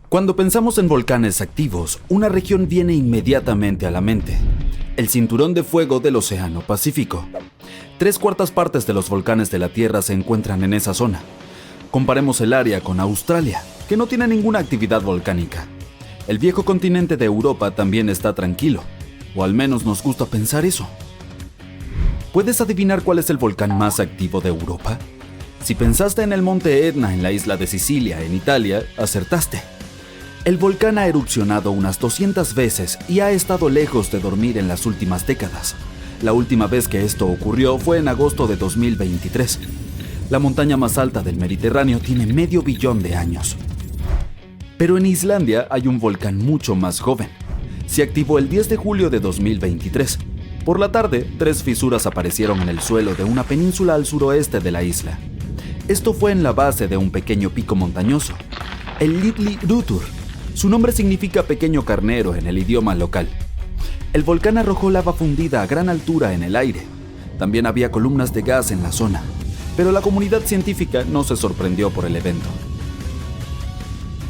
Cuando pensamos en volcanes activos, una región viene inmediatamente a la mente: el cinturón de fuego del Océano Pacífico. 3/4 partes de los volcanes de la Tierra se encuentran en esa zona. Comparemos el área con Australia, que no tiene ninguna actividad volcánica. El viejo continente de Europa también está tranquilo, o al menos nos gusta pensar eso. ¿Puedes adivinar cuál es el volcán más activo de Europa? Si pensaste en el monte Etna en la isla de Sicilia, en Italia, acertaste. El volcán ha erupcionado unas 200 veces y ha estado lejos de dormir en las últimas décadas. La última vez que esto ocurrió fue en agosto de 2023. La montaña más alta del Mediterráneo tiene medio billón de años. Pero en Islandia hay un volcán mucho más joven. Se activó el 10 de julio de 2023. Por la tarde, 3 fisuras aparecieron en el suelo de una península al suroeste de la isla. Esto fue en la base de un pequeño pico montañoso, el Litli Rutur. Su nombre significa pequeño carnero en el idioma local. El volcán arrojó lava fundida a gran altura en el aire. También había columnas de gas en la zona, pero la comunidad científica no se sorprendió por el evento.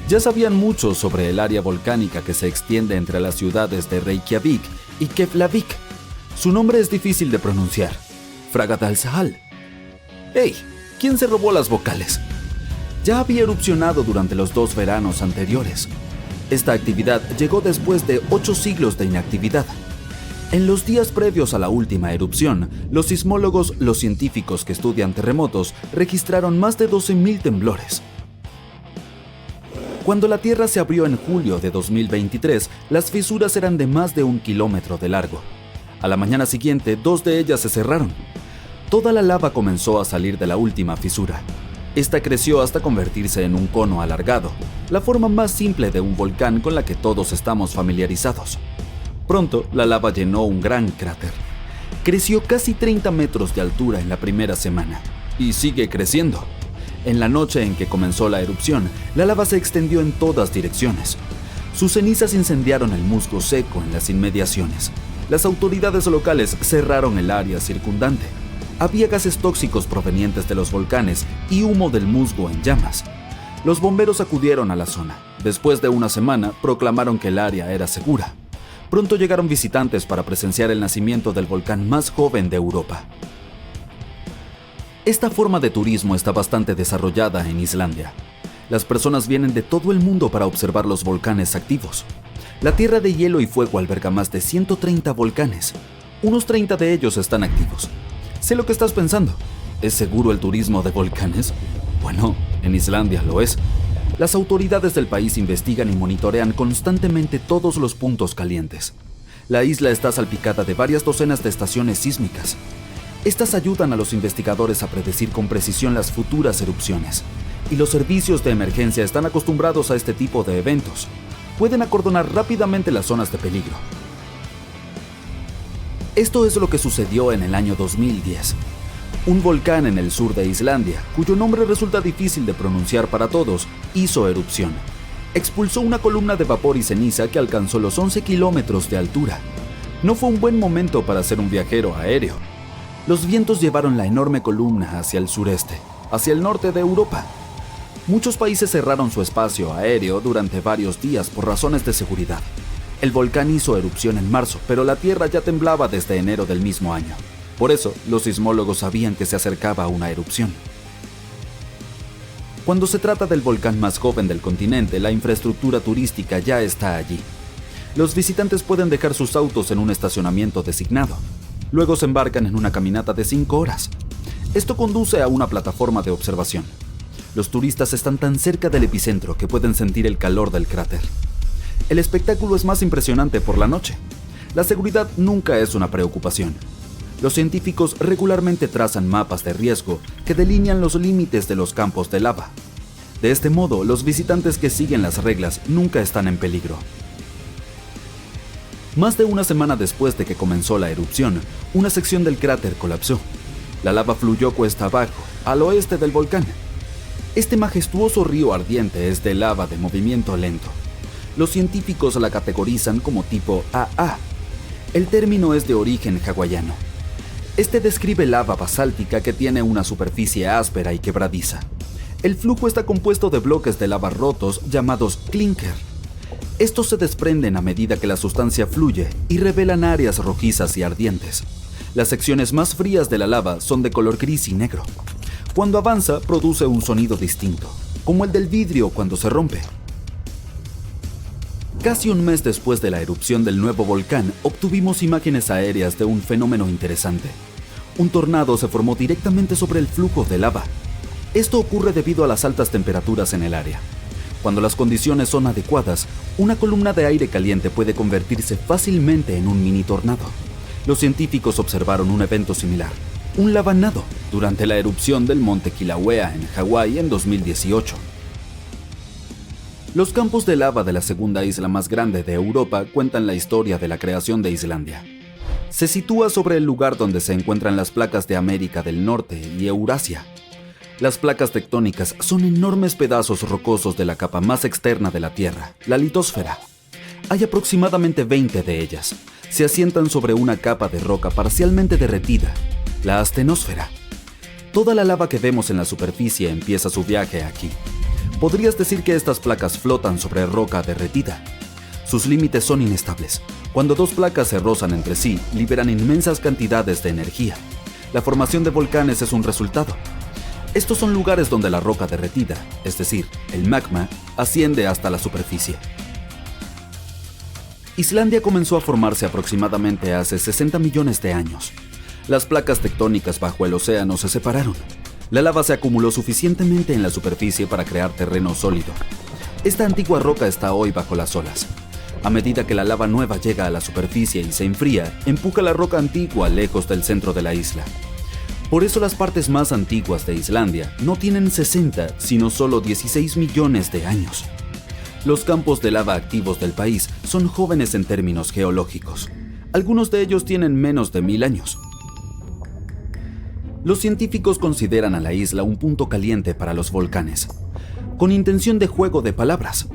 Ya sabían mucho sobre el área volcánica que se extiende entre las ciudades de Reykjavik y Keflavik. Su nombre es difícil de pronunciar: Fagradalsfjall. ¡Hey! ¿Quién se robó las vocales? Ya había erupcionado durante los 2 veranos anteriores. Esta actividad llegó después de 8 siglos de inactividad. En los días previos a la última erupción, los sismólogos, los científicos que estudian terremotos, registraron más de 12.000 temblores. Cuando la Tierra se abrió en julio de 2023, las fisuras eran de más de 1 kilómetro de largo. A la mañana siguiente, 2 de ellas se cerraron. Toda la lava comenzó a salir de la última fisura. Esta creció hasta convertirse en un cono alargado, la forma más simple de un volcán con la que todos estamos familiarizados. Pronto, la lava llenó un gran cráter. Creció casi 30 metros de altura en la primera semana, y sigue creciendo. En la noche en que comenzó la erupción, la lava se extendió en todas direcciones. Sus cenizas incendiaron el musgo seco en las inmediaciones. Las autoridades locales cerraron el área circundante. Había gases tóxicos provenientes de los volcanes y humo del musgo en llamas. Los bomberos acudieron a la zona. Después de una semana, proclamaron que el área era segura. Pronto llegaron visitantes para presenciar el nacimiento del volcán más joven de Europa. Esta forma de turismo está bastante desarrollada en Islandia. Las personas vienen de todo el mundo para observar los volcanes activos. La Tierra de Hielo y Fuego alberga más de 130 volcanes. Unos 30 de ellos están activos. Sé lo que estás pensando. ¿Es seguro el turismo de volcanes? Bueno, en Islandia lo es. Las autoridades del país investigan y monitorean constantemente todos los puntos calientes. La isla está salpicada de varias docenas de estaciones sísmicas. Estas ayudan a los investigadores a predecir con precisión las futuras erupciones. Y los servicios de emergencia están acostumbrados a este tipo de eventos. Pueden acordonar rápidamente las zonas de peligro. Esto es lo que sucedió en el año 2010. Un volcán en el sur de Islandia, cuyo nombre resulta difícil de pronunciar para todos, hizo erupción. Expulsó una columna de vapor y ceniza que alcanzó los 11 kilómetros de altura. No fue un buen momento para ser un viajero aéreo. Los vientos llevaron la enorme columna hacia el sureste, hacia el norte de Europa. Muchos países cerraron su espacio aéreo durante varios días por razones de seguridad. El volcán hizo erupción en marzo, pero la Tierra ya temblaba desde enero del mismo año. Por eso, los sismólogos sabían que se acercaba una erupción. Cuando se trata del volcán más joven del continente, la infraestructura turística ya está allí. Los visitantes pueden dejar sus autos en un estacionamiento designado. Luego se embarcan en una caminata de 5 horas. Esto conduce a una plataforma de observación. Los turistas están tan cerca del epicentro que pueden sentir el calor del cráter. El espectáculo es más impresionante por la noche. La seguridad nunca es una preocupación. Los científicos regularmente trazan mapas de riesgo que delinean los límites de los campos de lava. De este modo, los visitantes que siguen las reglas nunca están en peligro. Más de una semana después de que comenzó la erupción, una sección del cráter colapsó. La lava fluyó cuesta abajo, al oeste del volcán. Este majestuoso río ardiente es de lava de movimiento lento. Los científicos la categorizan como tipo AA. El término es de origen hawaiano. Este describe lava basáltica que tiene una superficie áspera y quebradiza. El flujo está compuesto de bloques de lava rotos llamados clinker. Estos se desprenden a medida que la sustancia fluye y revelan áreas rojizas y ardientes. Las secciones más frías de la lava son de color gris y negro. Cuando avanza, produce un sonido distinto, como el del vidrio cuando se rompe. Casi un mes después de la erupción del nuevo volcán, obtuvimos imágenes aéreas de un fenómeno interesante. Un tornado se formó directamente sobre el flujo de lava. Esto ocurre debido a las altas temperaturas en el área. Cuando las condiciones son adecuadas, una columna de aire caliente puede convertirse fácilmente en un mini tornado. Los científicos observaron un evento similar, un lavanado, durante la erupción del monte Kilauea en Hawái en 2018. Los campos de lava de la segunda isla más grande de Europa cuentan la historia de la creación de Islandia. Se sitúa sobre el lugar donde se encuentran las placas de América del Norte y Eurasia. Las placas tectónicas son enormes pedazos rocosos de la capa más externa de la Tierra, la litosfera. Hay aproximadamente 20 de ellas. Se asientan sobre una capa de roca parcialmente derretida, la astenosfera. Toda la lava que vemos en la superficie empieza su viaje aquí. Podrías decir que estas placas flotan sobre roca derretida. Sus límites son inestables. Cuando dos placas se rozan entre sí, liberan inmensas cantidades de energía. La formación de volcanes es un resultado. Estos son lugares donde la roca derretida, es decir, el magma, asciende hasta la superficie. Islandia comenzó a formarse aproximadamente hace 60 millones de años. Las placas tectónicas bajo el océano se separaron. La lava se acumuló suficientemente en la superficie para crear terreno sólido. Esta antigua roca está hoy bajo las olas. A medida que la lava nueva llega a la superficie y se enfría, empuja la roca antigua lejos del centro de la isla. Por eso las partes más antiguas de Islandia no tienen 60, sino solo 16 millones de años. Los campos de lava activos del país son jóvenes en términos geológicos. Algunos de ellos tienen menos de 1000 años. Los científicos consideran a la isla un punto caliente para los volcanes, con intención de juego de palabras.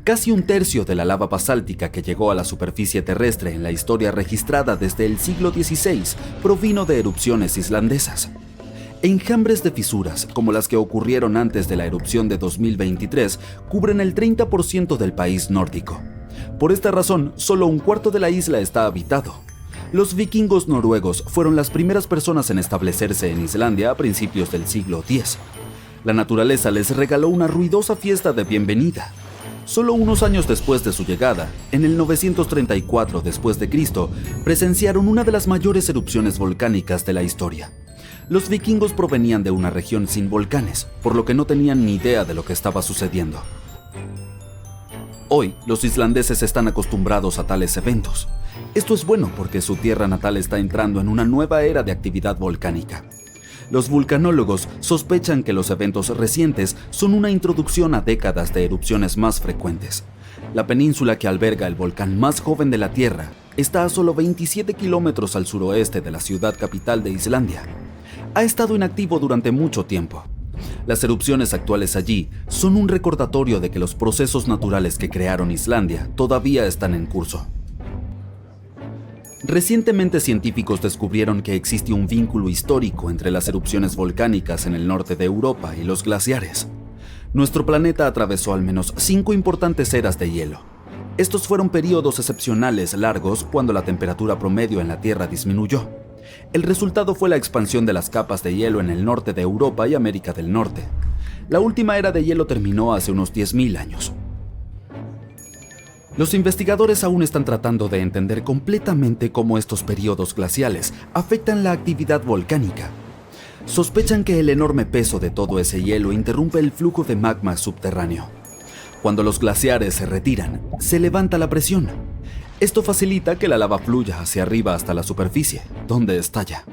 Casi un tercio de la lava basáltica que llegó a la superficie terrestre en la historia registrada desde el siglo XVI provino de erupciones islandesas. Enjambres de fisuras, como las que ocurrieron antes de la erupción de 2023, cubren el 30% del país nórdico. Por esta razón, solo un cuarto de la isla está habitado. Los vikingos noruegos fueron las primeras personas en establecerse en Islandia a principios del siglo X. La naturaleza les regaló una ruidosa fiesta de bienvenida. Solo unos años después de su llegada, en el 934 d.C., presenciaron una de las mayores erupciones volcánicas de la historia. Los vikingos provenían de una región sin volcanes, por lo que no tenían ni idea de lo que estaba sucediendo. Hoy, los islandeses están acostumbrados a tales eventos. Esto es bueno porque su tierra natal está entrando en una nueva era de actividad volcánica. Los vulcanólogos sospechan que los eventos recientes son una introducción a décadas de erupciones más frecuentes. La península que alberga el volcán más joven de la Tierra está a solo 27 kilómetros al suroeste de la ciudad capital de Islandia. Ha estado inactivo durante mucho tiempo. Las erupciones actuales allí son un recordatorio de que los procesos naturales que crearon Islandia todavía están en curso. Recientemente científicos descubrieron que existe un vínculo histórico entre las erupciones volcánicas en el norte de Europa y los glaciares. Nuestro planeta atravesó al menos 5 importantes eras de hielo. Estos fueron periodos excepcionales largos cuando la temperatura promedio en la Tierra disminuyó. El resultado fue la expansión de las capas de hielo en el norte de Europa y América del Norte. La última era de hielo terminó hace unos 10.000 años. Los investigadores aún están tratando de entender completamente cómo estos periodos glaciales afectan la actividad volcánica. Sospechan que el enorme peso de todo ese hielo interrumpe el flujo de magma subterráneo. Cuando los glaciares se retiran, se levanta la presión. Esto facilita que la lava fluya hacia arriba hasta la superficie, donde estalla.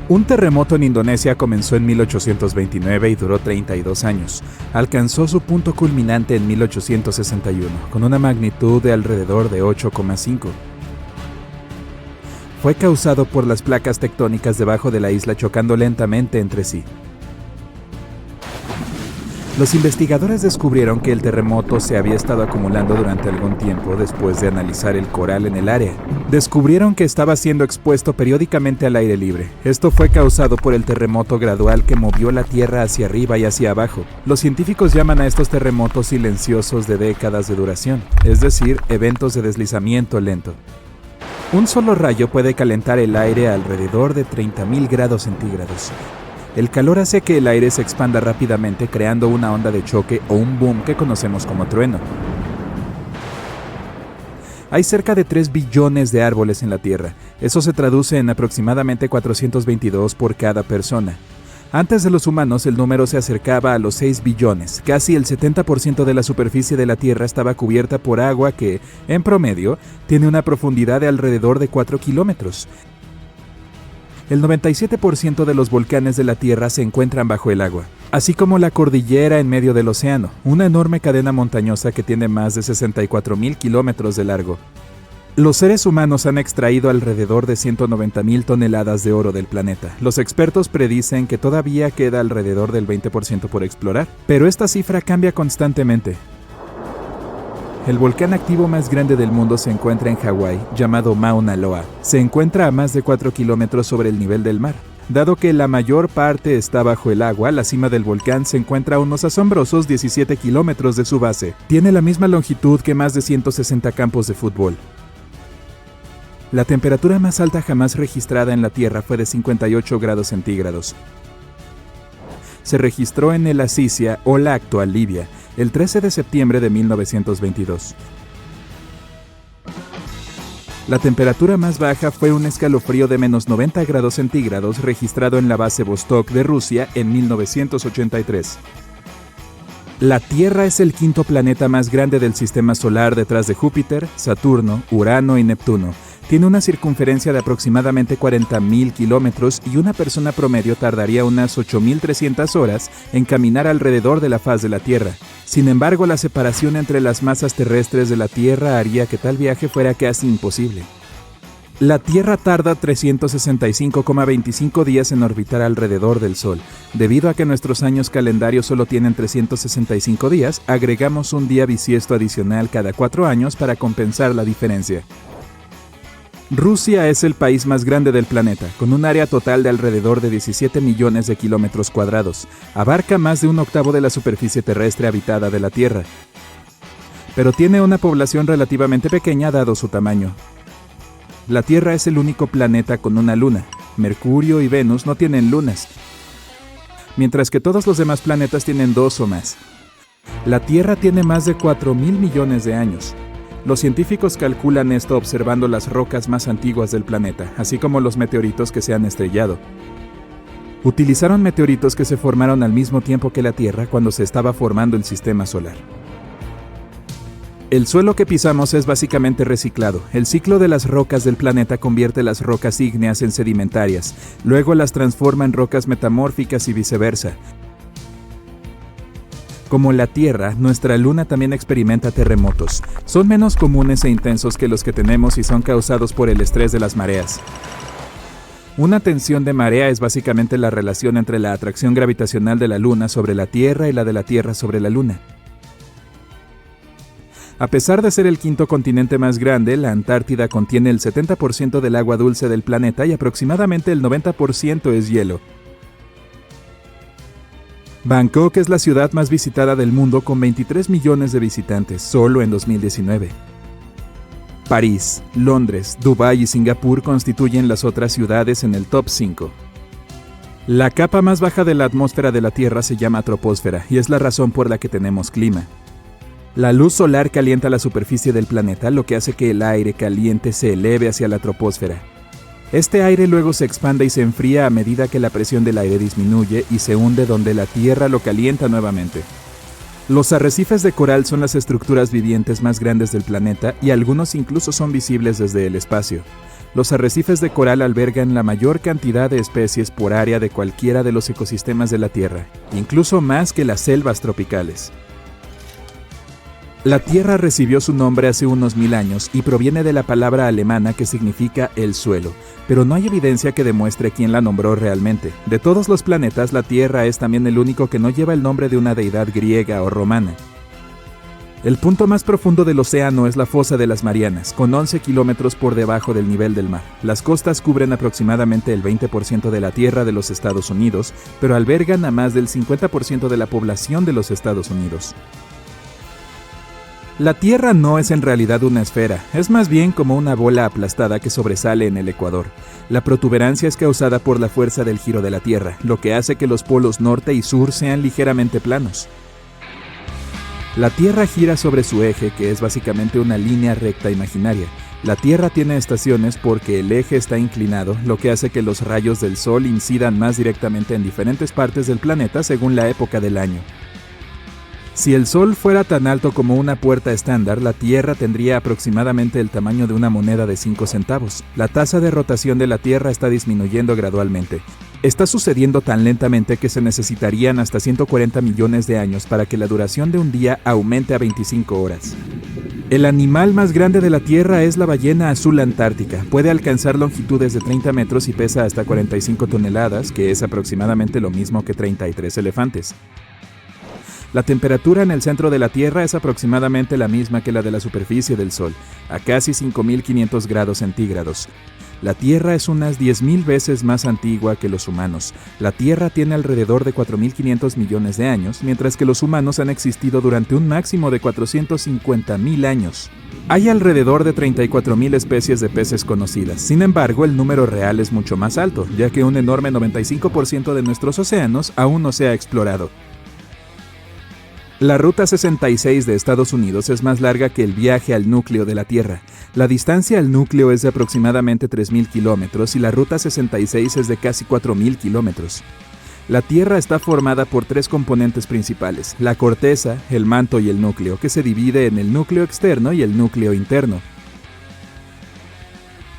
Un terremoto en Indonesia comenzó en 1829 y duró 32 años. Alcanzó su punto culminante en 1861, con una magnitud de alrededor de 8,5. Fue causado por las placas tectónicas debajo de la isla chocando lentamente entre sí. Los investigadores descubrieron que el terremoto se había estado acumulando durante algún tiempo después de analizar el coral en el área. Descubrieron que estaba siendo expuesto periódicamente al aire libre. Esto fue causado por el terremoto gradual que movió la Tierra hacia arriba y hacia abajo. Los científicos llaman a estos terremotos silenciosos de décadas de duración, es decir, eventos de deslizamiento lento. Un solo rayo puede calentar el aire a alrededor de 30.000 grados centígrados. El calor hace que el aire se expanda rápidamente, creando una onda de choque o un boom que conocemos como trueno. Hay cerca de 3 billones de árboles en la Tierra. Eso se traduce en aproximadamente 422 por cada persona. Antes de los humanos, el número se acercaba a los 6 billones. Casi el 70% de la superficie de la Tierra estaba cubierta por agua que, en promedio, tiene una profundidad de alrededor de 4 kilómetros. El 97% de los volcanes de la Tierra se encuentran bajo el agua, así como la cordillera en medio del océano, una enorme cadena montañosa que tiene más de 64.000 kilómetros de largo. Los seres humanos han extraído alrededor de 190.000 toneladas de oro del planeta. Los expertos predicen que todavía queda alrededor del 20% por explorar, pero esta cifra cambia constantemente. El volcán activo más grande del mundo se encuentra en Hawái, llamado Mauna Loa. Se encuentra a más de 4 kilómetros sobre el nivel del mar. Dado que la mayor parte está bajo el agua, la cima del volcán se encuentra a unos asombrosos 17 kilómetros de su base. Tiene la misma longitud que más de 160 campos de fútbol. La temperatura más alta jamás registrada en la Tierra fue de 58 grados centígrados. Se registró en el Azizia, o la actual Libia, el 13 de septiembre de 1922. La temperatura más baja fue un escalofrío de menos 90 grados centígrados registrado en la base Vostok de Rusia en 1983. La Tierra es el quinto planeta más grande del sistema solar detrás de Júpiter, Saturno, Urano y Neptuno. Tiene una circunferencia de aproximadamente 40.000 kilómetros y una persona promedio tardaría unas 8.300 horas en caminar alrededor de la faz de la Tierra. Sin embargo, la separación entre las masas terrestres de la Tierra haría que tal viaje fuera casi imposible. La Tierra tarda 365,25 días en orbitar alrededor del Sol. Debido a que nuestros años calendarios solo tienen 365 días, agregamos un día bisiesto adicional cada 4 años para compensar la diferencia. Rusia es el país más grande del planeta, con un área total de alrededor de 17 millones de kilómetros cuadrados. Abarca más de un octavo de la superficie terrestre habitada de la Tierra. Pero tiene una población relativamente pequeña dado su tamaño. La Tierra es el único planeta con una luna. Mercurio y Venus no tienen lunas, mientras que todos los demás planetas tienen 2 o más. La Tierra tiene más de 4.000 millones de años. Los científicos calculan esto observando las rocas más antiguas del planeta, así como los meteoritos que se han estrellado. Utilizaron meteoritos que se formaron al mismo tiempo que la Tierra cuando se estaba formando el sistema solar. El suelo que pisamos es básicamente reciclado. El ciclo de las rocas del planeta convierte las rocas ígneas en sedimentarias, luego las transforma en rocas metamórficas y viceversa. Como la Tierra, nuestra Luna también experimenta terremotos. Son menos comunes e intensos que los que tenemos y son causados por el estrés de las mareas. Una tensión de marea es básicamente la relación entre la atracción gravitacional de la Luna sobre la Tierra y la de la Tierra sobre la Luna. A pesar de ser el quinto continente más grande, la Antártida contiene el 70% del agua dulce del planeta y aproximadamente el 90% es hielo. Bangkok es la ciudad más visitada del mundo con 23 millones de visitantes, solo en 2019. París, Londres, Dubái y Singapur constituyen las otras ciudades en el top 5. La capa más baja de la atmósfera de la Tierra se llama troposfera y es la razón por la que tenemos clima. La luz solar calienta la superficie del planeta, lo que hace que el aire caliente se eleve hacia la troposfera. Este aire luego se expande y se enfría a medida que la presión del aire disminuye y se hunde donde la Tierra lo calienta nuevamente. Los arrecifes de coral son las estructuras vivientes más grandes del planeta y algunos incluso son visibles desde el espacio. Los arrecifes de coral albergan la mayor cantidad de especies por área de cualquiera de los ecosistemas de la Tierra, incluso más que las selvas tropicales. La Tierra recibió su nombre hace unos 1000 años y proviene de la palabra alemana que significa el suelo, pero no hay evidencia que demuestre quién la nombró realmente. De todos los planetas, la Tierra es también el único que no lleva el nombre de una deidad griega o romana. El punto más profundo del océano es la Fosa de las Marianas, con 11 kilómetros por debajo del nivel del mar. Las costas cubren aproximadamente el 20% de la tierra de los Estados Unidos, pero albergan a más del 50% de la población de los Estados Unidos. La Tierra no es en realidad una esfera, es más bien como una bola aplastada que sobresale en el ecuador. La protuberancia es causada por la fuerza del giro de la Tierra, lo que hace que los polos norte y sur sean ligeramente planos. La Tierra gira sobre su eje, que es básicamente una línea recta imaginaria. La Tierra tiene estaciones porque el eje está inclinado, lo que hace que los rayos del Sol incidan más directamente en diferentes partes del planeta según la época del año. Si el Sol fuera tan alto como una puerta estándar, la Tierra tendría aproximadamente el tamaño de una moneda de 5 centavos. La tasa de rotación de la Tierra está disminuyendo gradualmente. Está sucediendo tan lentamente que se necesitarían hasta 140 millones de años para que la duración de un día aumente a 25 horas. El animal más grande de la Tierra es la ballena azul antártica. Puede alcanzar longitudes de 30 metros y pesa hasta 45 toneladas, que es aproximadamente lo mismo que 33 elefantes. La temperatura en el centro de la Tierra es aproximadamente la misma que la de la superficie del Sol, a casi 5.500 grados centígrados. La Tierra es unas 10.000 veces más antigua que los humanos. La Tierra tiene alrededor de 4.500 millones de años, mientras que los humanos han existido durante un máximo de 450.000 años. Hay alrededor de 34.000 especies de peces conocidas. Sin embargo, el número real es mucho más alto, ya que un enorme 95% de nuestros océanos aún no se ha explorado. La Ruta 66 de Estados Unidos es más larga que el viaje al núcleo de la Tierra. La distancia al núcleo es de aproximadamente 3.000 kilómetros y la Ruta 66 es de casi 4.000 kilómetros. La Tierra está formada por 3 componentes principales: la corteza, el manto y el núcleo, que se divide en el núcleo externo y el núcleo interno.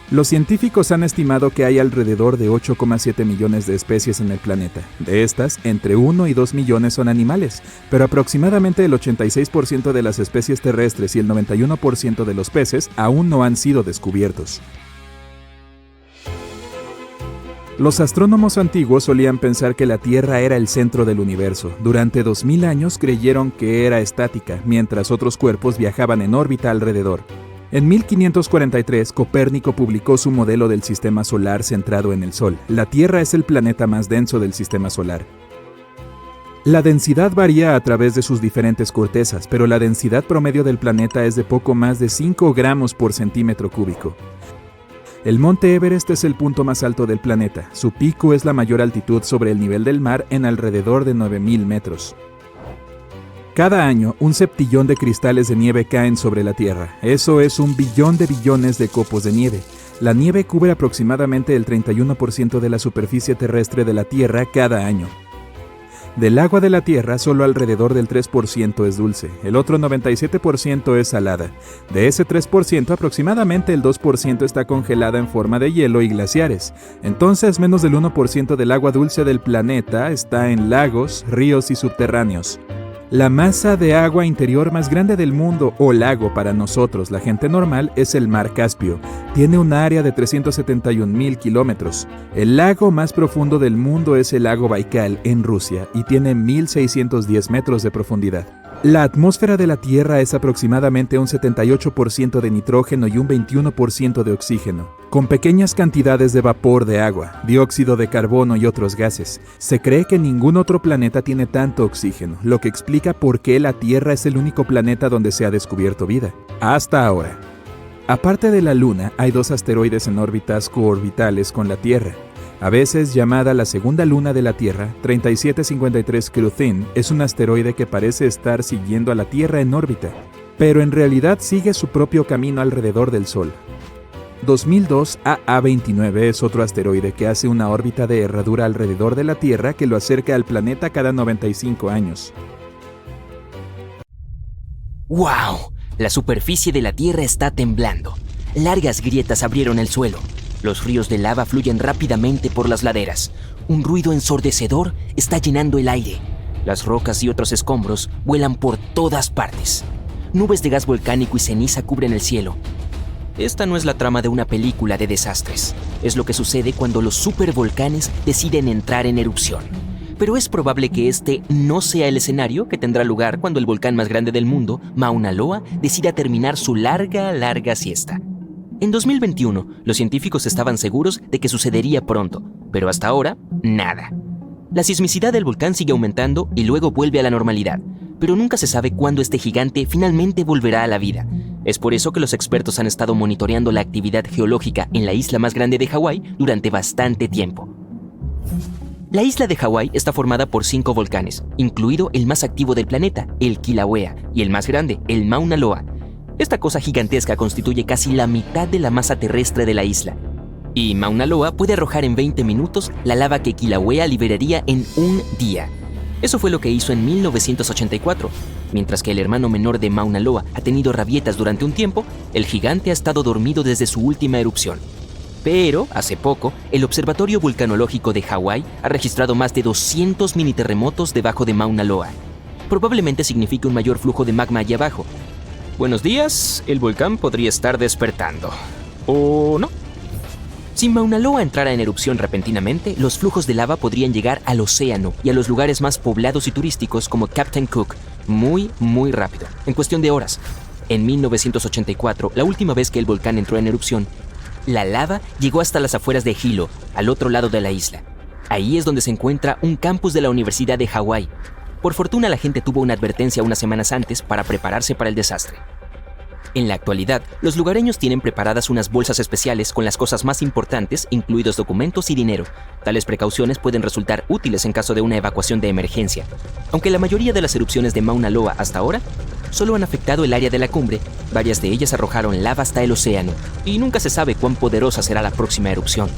Los científicos han estimado que hay alrededor de 8,7 millones de especies en el planeta. De estas, entre 1 y 2 millones son animales, pero aproximadamente el 86% de las especies terrestres y el 91% de los peces aún no han sido descubiertos. Los astrónomos antiguos solían pensar que la Tierra era el centro del universo. Durante 2000 años creyeron que era estática, mientras otros cuerpos viajaban en órbita alrededor. En 1543, Copérnico publicó su modelo del sistema solar centrado en el Sol. La Tierra es el planeta más denso del sistema solar. La densidad varía a través de sus diferentes cortezas, pero la densidad promedio del planeta es de poco más de 5 gramos por centímetro cúbico. El monte Everest es el punto más alto del planeta. Su pico es la mayor altitud sobre el nivel del mar en alrededor de 9.000 metros. Cada año, 1 septillón de cristales de nieve caen sobre la Tierra. Eso es 1 billón de billones de copos de nieve. La nieve cubre aproximadamente el 31% de la superficie terrestre de la Tierra cada año. Del agua de la Tierra, solo alrededor del 3% es dulce. El otro 97% es salada. De ese 3%, aproximadamente el 2% está congelada en forma de hielo y glaciares. Entonces, menos del 1% del agua dulce del planeta está en lagos, ríos y subterráneos. La masa de agua interior más grande del mundo, o lago para nosotros, la gente normal, es el Mar Caspio. Tiene un área de 371.000 kilómetros. El lago más profundo del mundo es el lago Baikal, en Rusia, y tiene 1.610 metros de profundidad. La atmósfera de la Tierra es aproximadamente un 78% de nitrógeno y un 21% de oxígeno, con pequeñas cantidades de vapor de agua, dióxido de carbono y otros gases. Se cree que ningún otro planeta tiene tanto oxígeno, lo que explica por qué la Tierra es el único planeta donde se ha descubierto vida, hasta ahora. Aparte de la Luna, hay 2 asteroides en órbitas coorbitales con la Tierra. A veces llamada la segunda luna de la Tierra, 3753 Cruthin es un asteroide que parece estar siguiendo a la Tierra en órbita, pero en realidad sigue su propio camino alrededor del Sol. 2002 AA29 es otro asteroide que hace una órbita de herradura alrededor de la Tierra que lo acerca al planeta cada 95 años. ¡Wow! La superficie de la Tierra está temblando. Largas grietas abrieron el suelo. Los ríos de lava fluyen rápidamente por las laderas. Un ruido ensordecedor está llenando el aire. Las rocas y otros escombros vuelan por todas partes. nubes de gas volcánico y ceniza cubren el cielo. Esta no es la trama de una película de desastres. Es lo que sucede cuando los supervolcanes deciden entrar en erupción. Pero es probable que este no sea el escenario que tendrá lugar cuando el volcán más grande del mundo, Mauna Loa, decida terminar su larga siesta. En 2021, los científicos estaban seguros de que sucedería pronto, pero hasta ahora, nada. La sismicidad del volcán sigue aumentando y luego vuelve a la normalidad, pero nunca se sabe cuándo este gigante finalmente volverá a la vida. Es por eso que los expertos han estado monitoreando la actividad geológica en la isla más grande de Hawái durante bastante tiempo. La isla de Hawái está formada por 5 volcanes, incluido el más activo del planeta, el Kilauea, y el más grande, el Mauna Loa. Esta cosa gigantesca constituye casi la mitad de la masa terrestre de la isla. Y Mauna Loa puede arrojar en 20 minutos la lava que Kilauea liberaría en un día. Eso fue lo que hizo en 1984. Mientras que el hermano menor de Mauna Loa ha tenido rabietas durante un tiempo, el gigante ha estado dormido desde su última erupción. Pero, hace poco, el Observatorio Vulcanológico de Hawái ha registrado más de 200 mini terremotos debajo de Mauna Loa. Probablemente signifique un mayor flujo de magma allá abajo. Buenos días, el volcán podría estar despertando. ¿O no? Si Mauna Loa entrara en erupción repentinamente, los flujos de lava podrían llegar al océano y a los lugares más poblados y turísticos como Captain Cook muy rápido, en cuestión de horas. En 1984, la última vez que el volcán entró en erupción, la lava llegó hasta las afueras de Hilo, al otro lado de la isla. Ahí es donde se encuentra un campus de la Universidad de Hawái. Por fortuna, la gente tuvo una advertencia unas semanas antes para prepararse para el desastre. En la actualidad, los lugareños tienen preparadas unas bolsas especiales con las cosas más importantes, incluidos documentos y dinero. Tales precauciones pueden resultar útiles en caso de una evacuación de emergencia. Aunque la mayoría de las erupciones de Mauna Loa hasta ahora solo han afectado el área de la cumbre, varias de ellas arrojaron lava hasta el océano, y nunca se sabe cuán poderosa será la próxima erupción.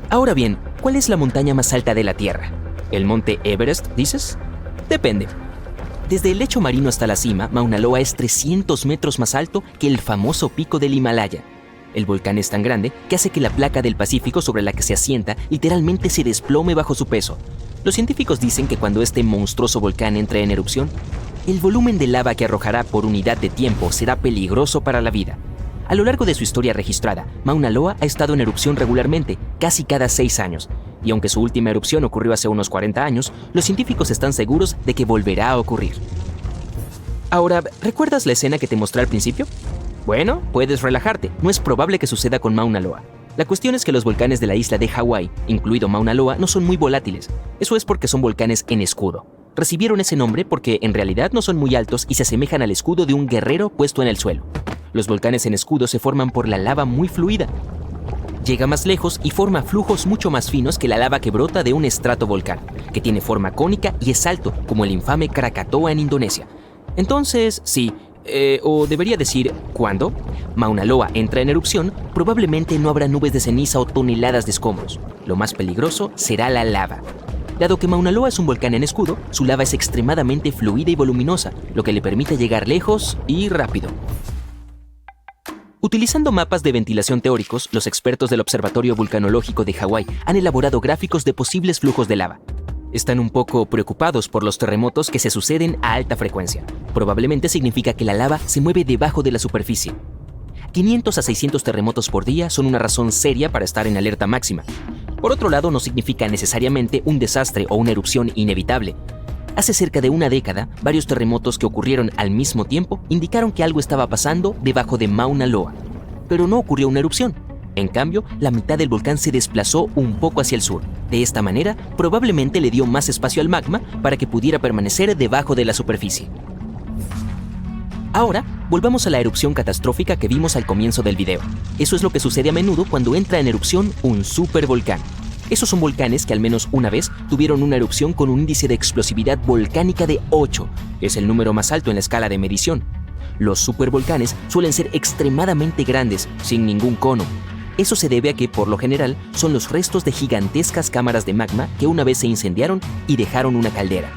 Ahora bien, ¿cuál es la montaña más alta de la Tierra? ¿El monte Everest, dices? Depende. Desde el lecho marino hasta la cima, Mauna Loa es 300 metros más alto que el famoso pico del Himalaya. El volcán es tan grande que hace que la placa del Pacífico sobre la que se asienta literalmente se desplome bajo su peso. Los científicos dicen que cuando este monstruoso volcán entre en erupción, el volumen de lava que arrojará por unidad de tiempo será peligroso para la vida. A lo largo de su historia registrada, Mauna Loa ha estado en erupción regularmente, casi cada 6 años. Y aunque su última erupción ocurrió hace unos 40 años, los científicos están seguros de que volverá a ocurrir. Ahora, ¿recuerdas la escena que te mostré al principio? Bueno, puedes relajarte, no es probable que suceda con Mauna Loa. La cuestión es que los volcanes de la isla de Hawái, incluido Mauna Loa, no son muy volátiles. Eso es porque son volcanes en escudo. Recibieron ese nombre porque en realidad no son muy altos y se asemejan al escudo de un guerrero puesto en el suelo. Los volcanes en escudo se forman por la lava muy fluida. Llega más lejos y forma flujos mucho más finos que la lava que brota de un estratovolcán, que tiene forma cónica y es alto, como el infame Krakatoa en Indonesia. Entonces, sí, o debería decir, cuando Mauna Loa entra en erupción, probablemente no habrá nubes de ceniza o toneladas de escombros. Lo más peligroso será la lava. Dado que Mauna Loa es un volcán en escudo, su lava es extremadamente fluida y voluminosa, lo que le permite llegar lejos y rápido. Utilizando mapas de ventilación teóricos, los expertos del Observatorio Vulcanológico de Hawái han elaborado gráficos de posibles flujos de lava. Están un poco preocupados por los terremotos que se suceden a alta frecuencia. Probablemente significa que la lava se mueve debajo de la superficie. 500 a 600 terremotos por día son una razón seria para estar en alerta máxima. Por otro lado, no significa necesariamente un desastre o una erupción inevitable. Hace cerca de una década, varios terremotos que ocurrieron al mismo tiempo indicaron que algo estaba pasando debajo de Mauna Loa. Pero no ocurrió una erupción. En cambio, la mitad del volcán se desplazó un poco hacia el sur. De esta manera, probablemente le dio más espacio al magma para que pudiera permanecer debajo de la superficie. Ahora, volvamos a la erupción catastrófica que vimos al comienzo del video. Eso es lo que sucede a menudo cuando entra en erupción un supervolcán. Esos son volcanes que al menos una vez tuvieron una erupción con un índice de explosividad volcánica de 8. Es el número más alto en la escala de medición. Los supervolcanes suelen ser extremadamente grandes, sin ningún cono. Eso se debe a que, por lo general, son los restos de gigantescas cámaras de magma que una vez se incendiaron y dejaron una caldera.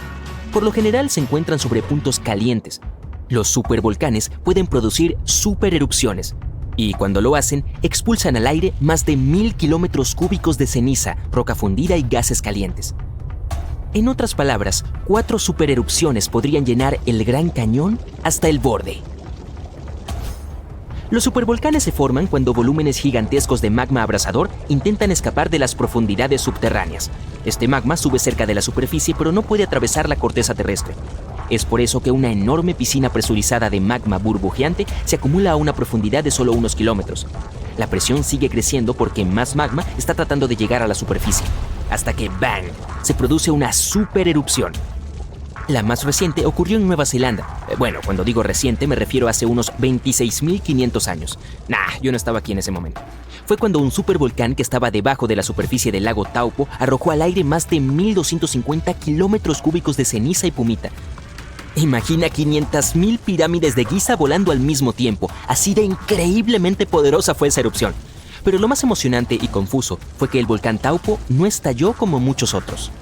Por lo general se encuentran sobre puntos calientes. Los supervolcanes pueden producir supererupciones. Y cuando lo hacen, expulsan al aire más de 1000 kilómetros cúbicos de ceniza, roca fundida y gases calientes. En otras palabras, 4 supererupciones podrían llenar el Gran Cañón hasta el borde. Los supervolcanes se forman cuando volúmenes gigantescos de magma abrasador intentan escapar de las profundidades subterráneas. Este magma sube cerca de la superficie, pero no puede atravesar la corteza terrestre. Es por eso que una enorme piscina presurizada de magma burbujeante se acumula a una profundidad de solo unos kilómetros. La presión sigue creciendo porque más magma está tratando de llegar a la superficie, hasta que ¡bang!, se produce una supererupción. La más reciente ocurrió en Nueva Zelanda. Bueno, cuando digo reciente me refiero a hace unos 26.500 años. Yo no estaba aquí en ese momento. Fue cuando un supervolcán que estaba debajo de la superficie del lago Taupo arrojó al aire más de 1.250 kilómetros cúbicos de ceniza y pumita. Imagina 500.000 pirámides de Giza volando al mismo tiempo. Así de increíblemente poderosa fue esa erupción. Pero lo más emocionante y confuso fue que el volcán Taupo no estalló como muchos otros.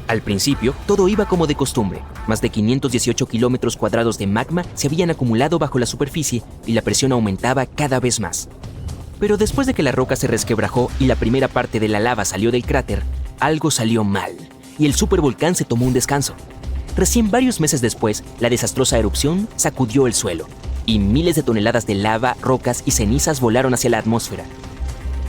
Al principio, todo iba como de costumbre. Más de 518 kilómetros cuadrados de magma se habían acumulado bajo la superficie y la presión aumentaba cada vez más. Pero después de que la roca se resquebrajó y la primera parte de la lava salió del cráter, algo salió mal y el supervolcán se tomó un descanso. Recién varios meses después, la desastrosa erupción sacudió el suelo y miles de toneladas de lava, rocas y cenizas volaron hacia la atmósfera.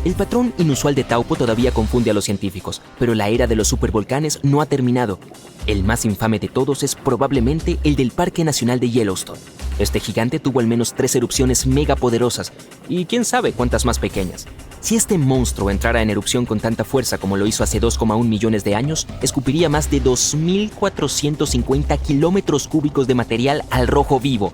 El patrón inusual de Taupo todavía confunde a los científicos, pero la era de los supervolcanes no ha terminado. El más infame de todos es probablemente el del Parque Nacional de Yellowstone. Este gigante tuvo al menos 3 erupciones megapoderosas, y quién sabe cuántas más pequeñas. Si este monstruo entrara en erupción con tanta fuerza como lo hizo hace 2,1 millones de años, escupiría más de 2.450 kilómetros cúbicos de material al rojo vivo.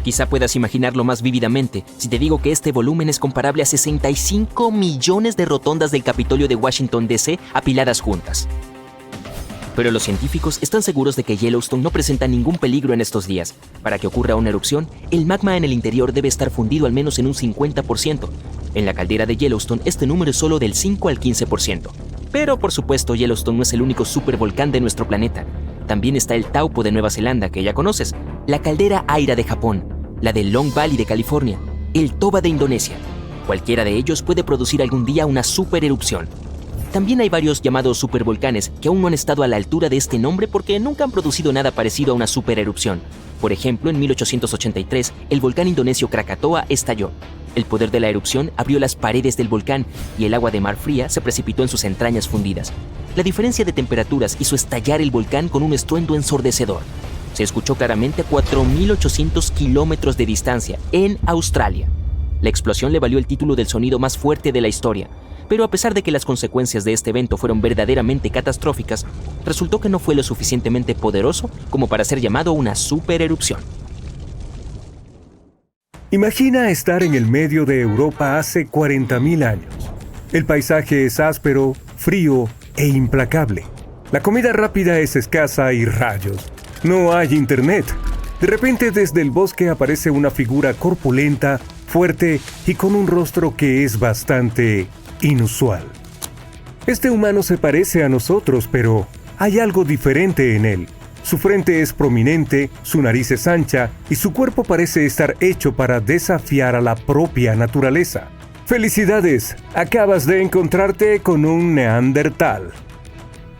Quizá puedas imaginarlo más vívidamente si te digo que este volumen es comparable a 65 millones de rotondas del Capitolio de Washington, D.C. apiladas juntas. Pero los científicos están seguros de que Yellowstone no presenta ningún peligro en estos días. Para que ocurra una erupción, el magma en el interior debe estar fundido al menos en un 50%. En la caldera de Yellowstone, este número es solo del 5 al 15%. Pero, por supuesto, Yellowstone no es el único supervolcán de nuestro planeta. También está el Taupo de Nueva Zelanda, que ya conoces, la caldera Aira de Japón, la de Long Valley de California, el Toba de Indonesia. Cualquiera de ellos puede producir algún día una supererupción. También hay varios llamados supervolcanes que aún no han estado a la altura de este nombre porque nunca han producido nada parecido a una supererupción. Por ejemplo, en 1883, el volcán indonesio Krakatoa estalló. El poder de la erupción abrió las paredes del volcán y el agua de mar fría se precipitó en sus entrañas fundidas. La diferencia de temperaturas hizo estallar el volcán con un estruendo ensordecedor. Se escuchó claramente a 4.800 kilómetros de distancia, en Australia. La explosión le valió el título del sonido más fuerte de la historia, pero a pesar de que las consecuencias de este evento fueron verdaderamente catastróficas, resultó que no fue lo suficientemente poderoso como para ser llamado una supererupción. Imagina estar en el medio de Europa hace 40.000 años. El paisaje es áspero, frío e implacable. La comida rápida es escasa y rayos. No hay internet. De repente desde el bosque aparece una figura corpulenta, fuerte y con un rostro que es bastante inusual. Este humano se parece a nosotros, pero hay algo diferente en él. Su frente es prominente, su nariz es ancha y su cuerpo parece estar hecho para desafiar a la propia naturaleza. ¡Felicidades! Acabas de encontrarte con un neandertal.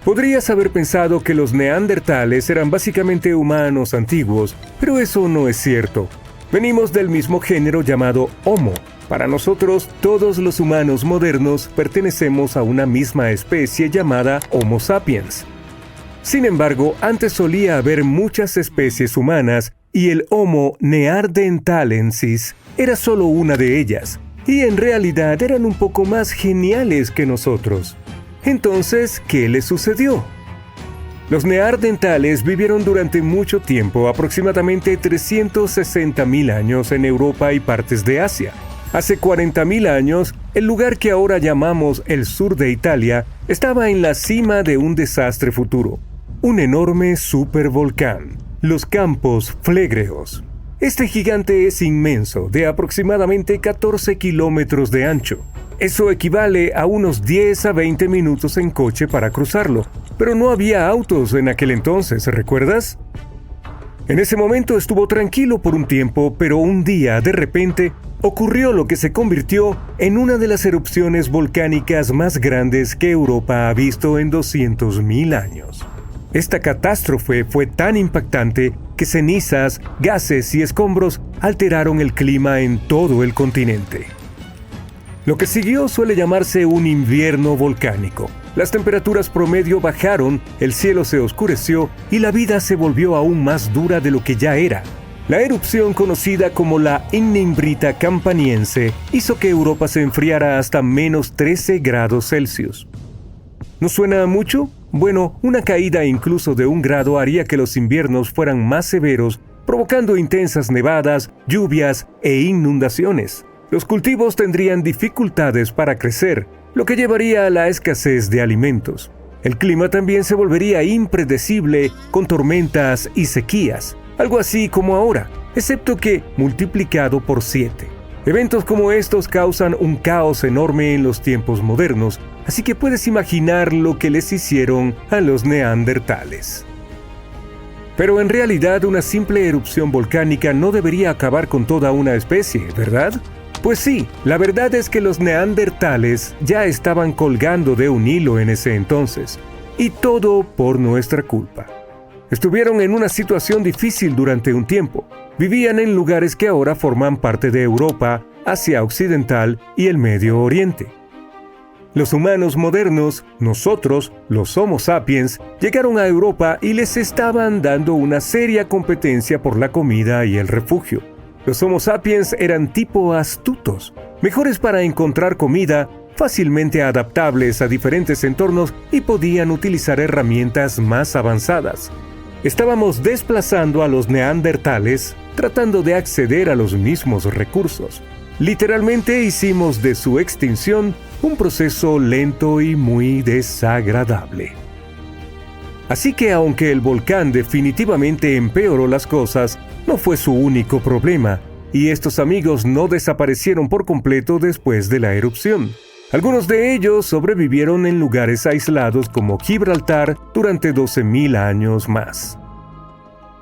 Podrías haber pensado que los neandertales eran básicamente humanos antiguos, pero eso no es cierto. Venimos del mismo género llamado Homo. Para nosotros, todos los humanos modernos pertenecemos a una misma especie llamada Homo sapiens. Sin embargo, antes solía haber muchas especies humanas y el Homo neanderthalensis era solo una de ellas, y en realidad eran un poco más geniales que nosotros. Entonces, ¿qué les sucedió? Los neandertales vivieron durante mucho tiempo, aproximadamente 360.000 años en Europa y partes de Asia. Hace 40.000 años, el lugar que ahora llamamos el sur de Italia estaba en la cima de un desastre futuro. Un enorme supervolcán, los Campos Flegreos. Este gigante es inmenso, de aproximadamente 14 kilómetros de ancho. Eso equivale a unos 10 a 20 minutos en coche para cruzarlo, pero no había autos en aquel entonces, ¿recuerdas? En ese momento estuvo tranquilo por un tiempo, pero un día, de repente, ocurrió lo que se convirtió en una de las erupciones volcánicas más grandes que Europa ha visto en 200.000 años. Esta catástrofe fue tan impactante que cenizas, gases y escombros alteraron el clima en todo el continente. Lo que siguió suele llamarse un invierno volcánico. Las temperaturas promedio bajaron, el cielo se oscureció y la vida se volvió aún más dura de lo que ya era. La erupción conocida como la Ignimbrita Campaniense hizo que Europa se enfriara hasta menos 13 grados Celsius. ¿No suena mucho? Bueno, una caída incluso de 1 grado haría que los inviernos fueran más severos, provocando intensas nevadas, lluvias e inundaciones. Los cultivos tendrían dificultades para crecer, lo que llevaría a la escasez de alimentos. El clima también se volvería impredecible, con tormentas y sequías, algo así como ahora, excepto que multiplicado por 7. Eventos como estos causan un caos enorme en los tiempos modernos, así que puedes imaginar lo que les hicieron a los neandertales. Pero en realidad una simple erupción volcánica no debería acabar con toda una especie, ¿verdad? Pues sí, la verdad es que los neandertales ya estaban colgando de un hilo en ese entonces, y todo por nuestra culpa. Estuvieron en una situación difícil durante un tiempo. Vivían en lugares que ahora forman parte de Europa, Asia Occidental y el Medio Oriente. Los humanos modernos, nosotros, los Homo sapiens, llegaron a Europa y les estaban dando una seria competencia por la comida y el refugio. Los Homo sapiens eran tipo astutos, mejores para encontrar comida, fácilmente adaptables a diferentes entornos y podían utilizar herramientas más avanzadas. Estábamos desplazando a los neandertales tratando de acceder a los mismos recursos. Literalmente hicimos de su extinción un proceso lento y muy desagradable. Así que aunque el volcán definitivamente empeoró las cosas, no fue su único problema, y estos amigos no desaparecieron por completo después de la erupción. Algunos de ellos sobrevivieron en lugares aislados como Gibraltar durante 12.000 años más.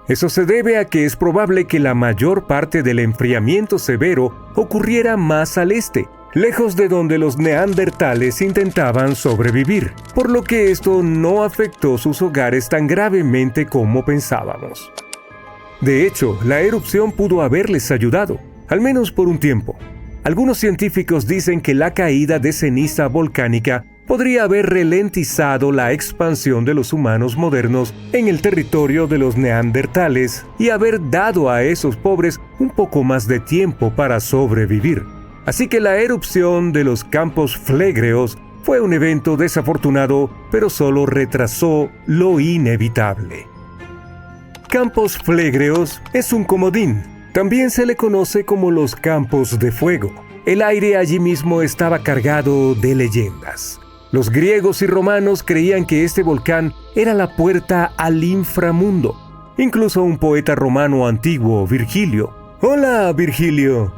Eso se debe a que es probable que la mayor parte del enfriamiento severo ocurriera más al este, lejos de donde los neandertales intentaban sobrevivir, por lo que esto no afectó sus hogares tan gravemente como pensábamos. De hecho, la erupción pudo haberles ayudado, al menos por un tiempo. Algunos científicos dicen que la caída de ceniza volcánica podría haber ralentizado la expansión de los humanos modernos en el territorio de los neandertales y haber dado a esos pobres un poco más de tiempo para sobrevivir. Así que la erupción de los campos flégreos fue un evento desafortunado, pero solo retrasó lo inevitable. Campos flégreos es un comodín. También se le conoce como los campos de fuego. El aire allí mismo estaba cargado de leyendas. Los griegos y romanos creían que este volcán era la puerta al inframundo. Incluso un poeta romano antiguo, Virgilio. ¡Hola, Virgilio!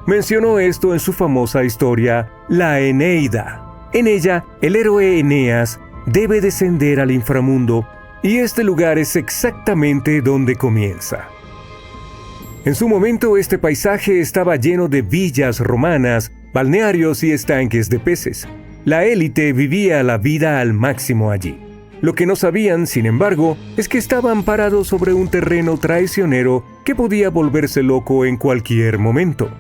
Mencionó esto en su famosa historia, la Eneida. En ella, el héroe Eneas debe descender al inframundo, y este lugar es exactamente donde comienza. En su momento, este paisaje estaba lleno de villas romanas, balnearios y estanques de peces. La élite vivía la vida al máximo allí. Lo que no sabían, sin embargo, es que estaban parados sobre un terreno traicionero que podía volverse loco en cualquier momento.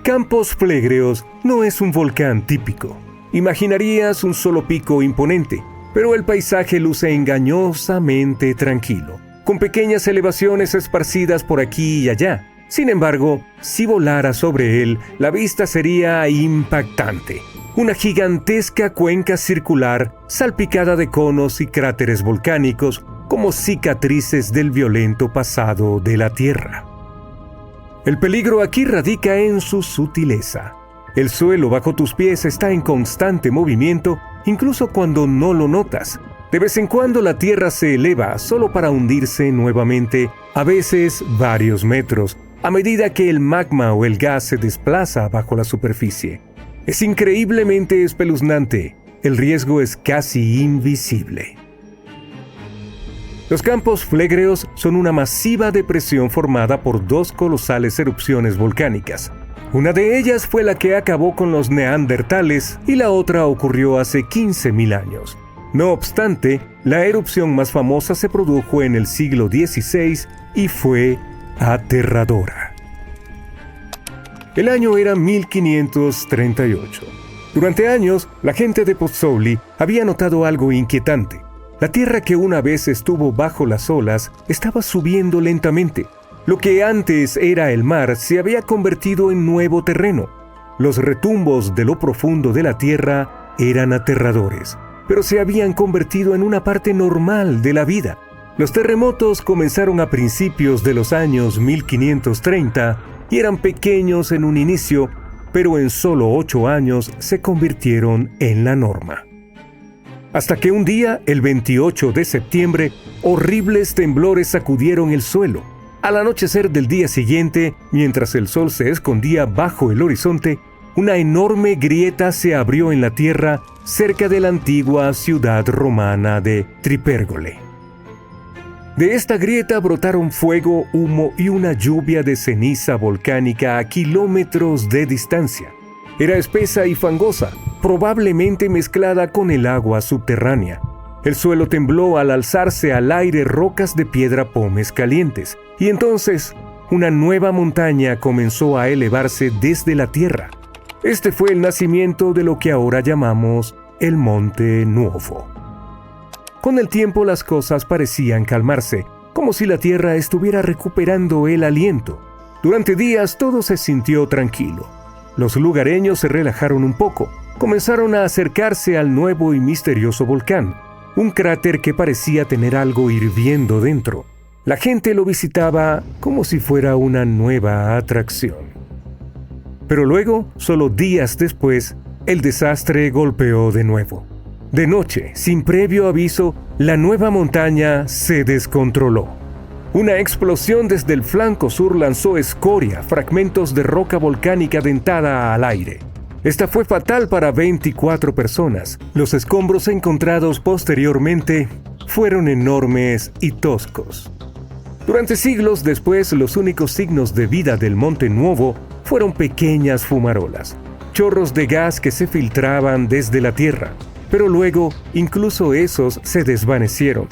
Campos Flégreos no es un volcán típico. Imaginarías un solo pico imponente, pero el paisaje luce engañosamente tranquilo, con pequeñas elevaciones esparcidas por aquí y allá. Sin embargo, si volara sobre él, la vista sería impactante. Una gigantesca cuenca circular salpicada de conos y cráteres volcánicos como cicatrices del violento pasado de la Tierra. El peligro aquí radica en su sutileza. El suelo bajo tus pies está en constante movimiento, incluso cuando no lo notas. De vez en cuando la Tierra se eleva solo para hundirse nuevamente, a veces varios metros, a medida que el magma o el gas se desplaza bajo la superficie. Es increíblemente espeluznante. El riesgo es casi invisible. Los campos flégreos son una masiva depresión formada por dos colosales erupciones volcánicas. Una de ellas fue la que acabó con los neandertales y la otra ocurrió hace 15.000 años. No obstante, la erupción más famosa se produjo en el siglo XVI y fue aterradora. El año era 1538. Durante años, la gente de Pozzuoli había notado algo inquietante. La tierra que una vez estuvo bajo las olas estaba subiendo lentamente. Lo que antes era el mar se había convertido en nuevo terreno. Los retumbos de lo profundo de la tierra eran aterradores, pero se habían convertido en una parte normal de la vida. Los terremotos comenzaron a principios de los años 1530 y eran pequeños en un inicio, pero en solo 8 años se convirtieron en la norma. Hasta que un día, el 28 de septiembre, horribles temblores sacudieron el suelo. Al anochecer del día siguiente, mientras el sol se escondía bajo el horizonte, una enorme grieta se abrió en la tierra cerca de la antigua ciudad romana de Tripérgole. De esta grieta brotaron fuego, humo y una lluvia de ceniza volcánica a kilómetros de distancia. Era espesa y fangosa, probablemente mezclada con el agua subterránea. El suelo tembló al alzarse al aire rocas de piedra pómez calientes, y entonces una nueva montaña comenzó a elevarse desde la tierra. Este fue el nacimiento de lo que ahora llamamos el Monte Nuovo. Con el tiempo las cosas parecían calmarse, como si la tierra estuviera recuperando el aliento. Durante días todo se sintió tranquilo. Los lugareños se relajaron un poco, comenzaron a acercarse al nuevo y misterioso volcán, un cráter que parecía tener algo hirviendo dentro. La gente lo visitaba como si fuera una nueva atracción. Pero luego, solo días después, el desastre golpeó de nuevo. De noche, sin previo aviso, la nueva montaña se descontroló. Una explosión desde el flanco sur lanzó escoria, fragmentos de roca volcánica dentada al aire. Esta fue fatal para 24 personas. Los escombros encontrados posteriormente fueron enormes y toscos. Durante siglos después, los únicos signos de vida del Monte Nuovo fueron pequeñas fumarolas, chorros de gas que se filtraban desde la tierra, pero luego incluso esos se desvanecieron.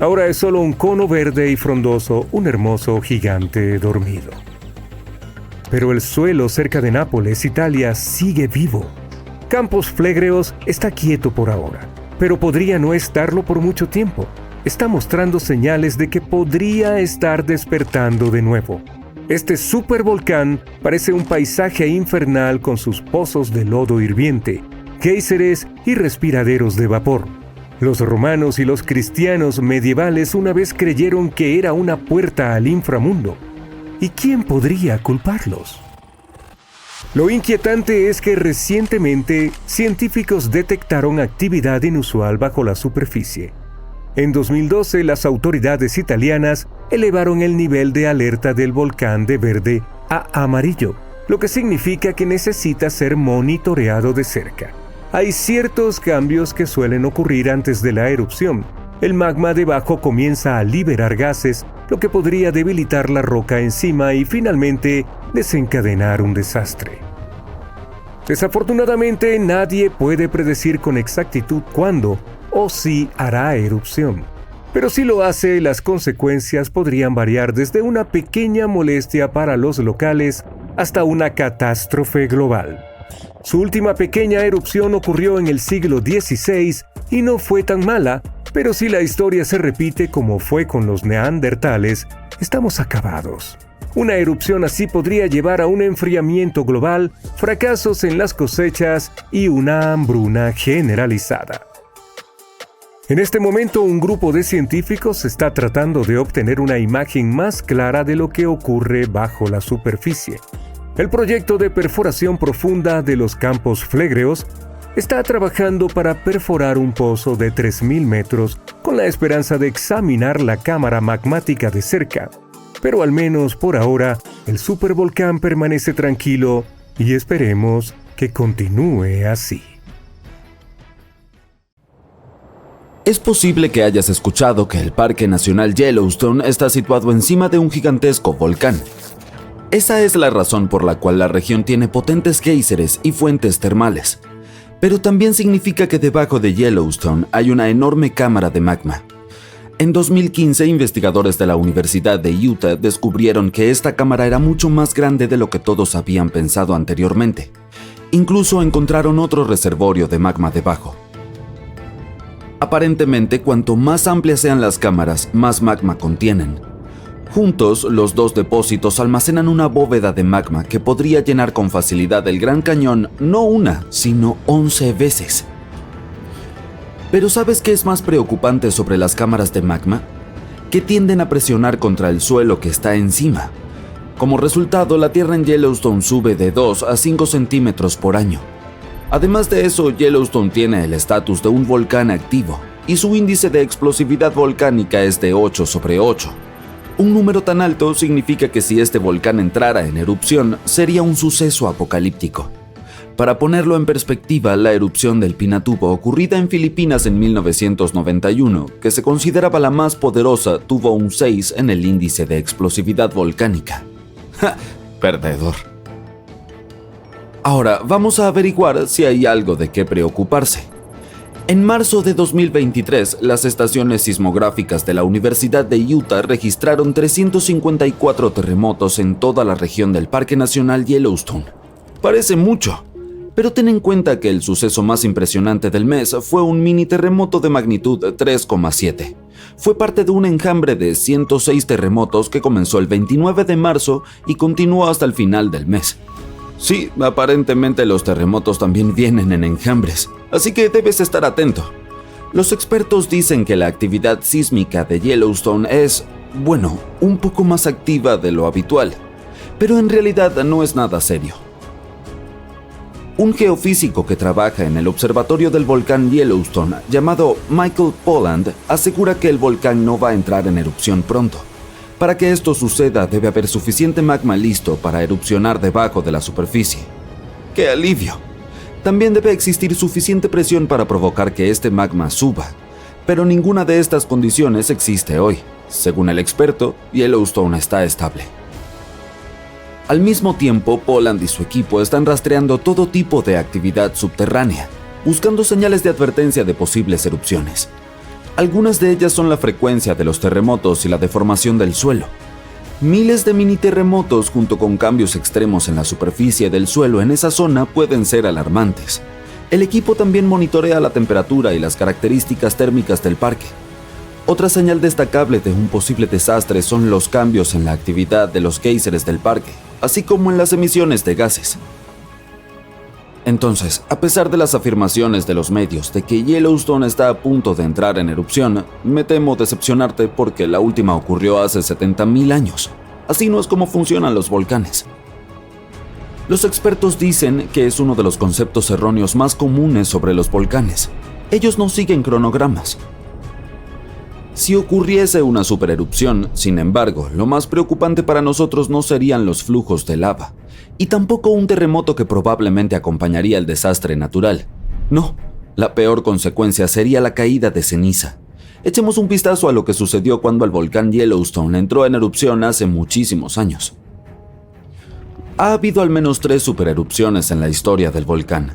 Ahora es solo un cono verde y frondoso, un hermoso gigante dormido. Pero el suelo cerca de Nápoles, Italia, sigue vivo. Campos Flegreos está quieto por ahora, pero podría no estarlo por mucho tiempo. Está mostrando señales de que podría estar despertando de nuevo. Este supervolcán parece un paisaje infernal con sus pozos de lodo hirviente, géiseres y respiraderos de vapor. Los romanos y los cristianos medievales una vez creyeron que era una puerta al inframundo. ¿Y quién podría culparlos? Lo inquietante es que recientemente científicos detectaron actividad inusual bajo la superficie. En 2012, las autoridades italianas elevaron el nivel de alerta del volcán de verde a amarillo, lo que significa que necesita ser monitoreado de cerca. Hay ciertos cambios que suelen ocurrir antes de la erupción. El magma debajo comienza a liberar gases, lo que podría debilitar la roca encima y finalmente desencadenar un desastre. Desafortunadamente, nadie puede predecir con exactitud cuándo o si hará erupción. Pero si lo hace, las consecuencias podrían variar desde una pequeña molestia para los locales hasta una catástrofe global. Su última pequeña erupción ocurrió en el siglo XVI y no fue tan mala, pero si la historia se repite como fue con los neandertales, estamos acabados. Una erupción así podría llevar a un enfriamiento global, fracasos en las cosechas y una hambruna generalizada. En este momento, un grupo de científicos está tratando de obtener una imagen más clara de lo que ocurre bajo la superficie. El proyecto de perforación profunda de los campos Flegreos está trabajando para perforar un pozo de 3.000 metros con la esperanza de examinar la cámara magmática de cerca. Pero al menos por ahora, el supervolcán permanece tranquilo y esperemos que continúe así. Es posible que hayas escuchado que el Parque Nacional Yellowstone está situado encima de un gigantesco volcán. Esa es la razón por la cual la región tiene potentes géiseres y fuentes termales. Pero también significa que debajo de Yellowstone hay una enorme cámara de magma. En 2015, investigadores de la Universidad de Utah descubrieron que esta cámara era mucho más grande de lo que todos habían pensado anteriormente. Incluso encontraron otro reservorio de magma debajo. Aparentemente, cuanto más amplias sean las cámaras, más magma contienen. Juntos, los dos depósitos almacenan una bóveda de magma que podría llenar con facilidad el Gran Cañón no una, sino 11 veces. Pero ¿sabes qué es más preocupante sobre las cámaras de magma? Que tienden a presionar contra el suelo que está encima. Como resultado, la tierra en Yellowstone sube de 2 a 5 centímetros por año. Además de eso, Yellowstone tiene el estatus de un volcán activo y su índice de explosividad volcánica es de 8/8. Un número tan alto significa que si este volcán entrara en erupción, sería un suceso apocalíptico. Para ponerlo en perspectiva, la erupción del Pinatubo ocurrida en Filipinas en 1991, que se consideraba la más poderosa, tuvo un 6 en el índice de explosividad volcánica. ¡Ja! Perdedor. Ahora, vamos a averiguar si hay algo de qué preocuparse. En marzo de 2023, las estaciones sismográficas de la Universidad de Utah registraron 354 terremotos en toda la región del Parque Nacional Yellowstone. Parece mucho, pero ten en cuenta que el suceso más impresionante del mes fue un mini terremoto de magnitud 3,7. Fue parte de un enjambre de 106 terremotos que comenzó el 29 de marzo y continuó hasta el final del mes. Sí, aparentemente los terremotos también vienen en enjambres, así que debes estar atento. Los expertos dicen que la actividad sísmica de Yellowstone es, bueno, un poco más activa de lo habitual, pero en realidad no es nada serio. Un geofísico que trabaja en el observatorio del volcán Yellowstone, llamado Michael Polland, asegura que el volcán no va a entrar en erupción pronto. Para que esto suceda, debe haber suficiente magma listo para erupcionar debajo de la superficie. ¡Qué alivio! También debe existir suficiente presión para provocar que este magma suba, pero ninguna de estas condiciones existe hoy. Según el experto, Yellowstone está estable. Al mismo tiempo, Polland y su equipo están rastreando todo tipo de actividad subterránea, buscando señales de advertencia de posibles erupciones. Algunas de ellas son la frecuencia de los terremotos y la deformación del suelo. Miles de mini terremotos junto con cambios extremos en la superficie del suelo en esa zona pueden ser alarmantes. El equipo también monitorea la temperatura y las características térmicas del parque. Otra señal destacable de un posible desastre son los cambios en la actividad de los géiseres del parque, así como en las emisiones de gases. Entonces, a pesar de las afirmaciones de los medios de que Yellowstone está a punto de entrar en erupción, me temo decepcionarte porque la última ocurrió hace 70.000 años. Así no es como funcionan los volcanes. Los expertos dicen que es uno de los conceptos erróneos más comunes sobre los volcanes. Ellos no siguen cronogramas. Si ocurriese una supererupción, sin embargo, lo más preocupante para nosotros no serían los flujos de lava, y tampoco un terremoto que probablemente acompañaría el desastre natural. No, la peor consecuencia sería la caída de ceniza. Echemos un vistazo a lo que sucedió cuando el volcán Yellowstone entró en erupción hace muchísimos años. Ha habido al menos 3 supererupciones en la historia del volcán.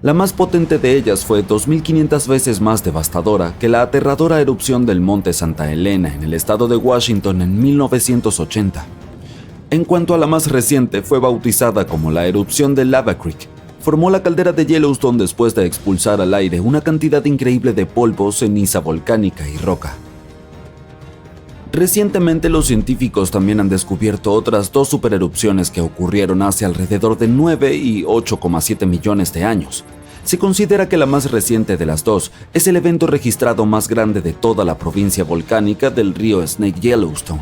La más potente de ellas fue 2.500 veces más devastadora que la aterradora erupción del monte Santa Elena en el estado de Washington en 1980. En cuanto a la más reciente, fue bautizada como la erupción de Lava Creek. Formó la caldera de Yellowstone después de expulsar al aire una cantidad increíble de polvo, ceniza volcánica y roca. Recientemente los científicos también han descubierto otras 2 supererupciones que ocurrieron hace alrededor de 9 y 8,7 millones de años. Se considera que la más reciente de las 2 es el evento registrado más grande de toda la provincia volcánica del río Snake Yellowstone.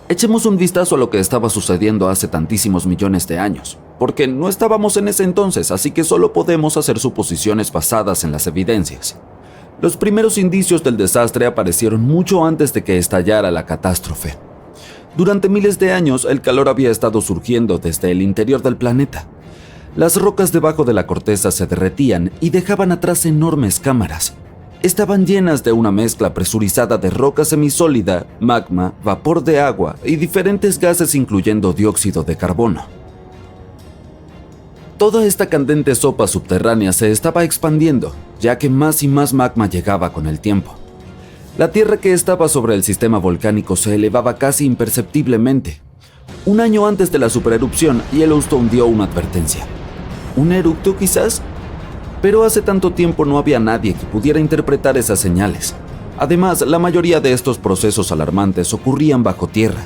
Echemos un vistazo a lo que estaba sucediendo hace tantísimos millones de años, porque no estábamos en ese entonces, así que solo podemos hacer suposiciones basadas en las evidencias. Los primeros indicios del desastre aparecieron mucho antes de que estallara la catástrofe. Durante miles de años, el calor había estado surgiendo desde el interior del planeta. Las rocas debajo de la corteza se derretían y dejaban atrás enormes cámaras. Estaban llenas de una mezcla presurizada de roca semisólida, magma, vapor de agua y diferentes gases incluyendo dióxido de carbono. Toda esta candente sopa subterránea se estaba expandiendo, ya que más y más magma llegaba con el tiempo. La tierra que estaba sobre el sistema volcánico se elevaba casi imperceptiblemente. Un año antes de la supererupción, Yellowstone dio una advertencia. ¿Un eructo quizás? Pero hace tanto tiempo no había nadie que pudiera interpretar esas señales. Además, la mayoría de estos procesos alarmantes ocurrían bajo tierra.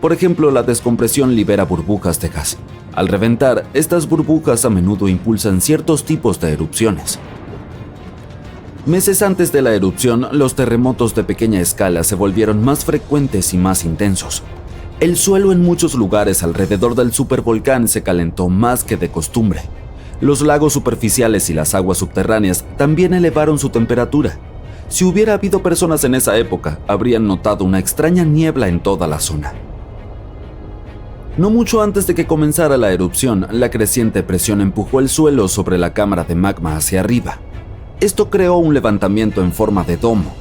Por ejemplo, la descompresión libera burbujas de gas. Al reventar, estas burbujas a menudo impulsan ciertos tipos de erupciones. Meses antes de la erupción, los terremotos de pequeña escala se volvieron más frecuentes y más intensos. El suelo en muchos lugares alrededor del supervolcán se calentó más que de costumbre. Los lagos superficiales y las aguas subterráneas también elevaron su temperatura. Si hubiera habido personas en esa época, habrían notado una extraña niebla en toda la zona. No mucho antes de que comenzara la erupción, la creciente presión empujó el suelo sobre la cámara de magma hacia arriba. Esto creó un levantamiento en forma de domo.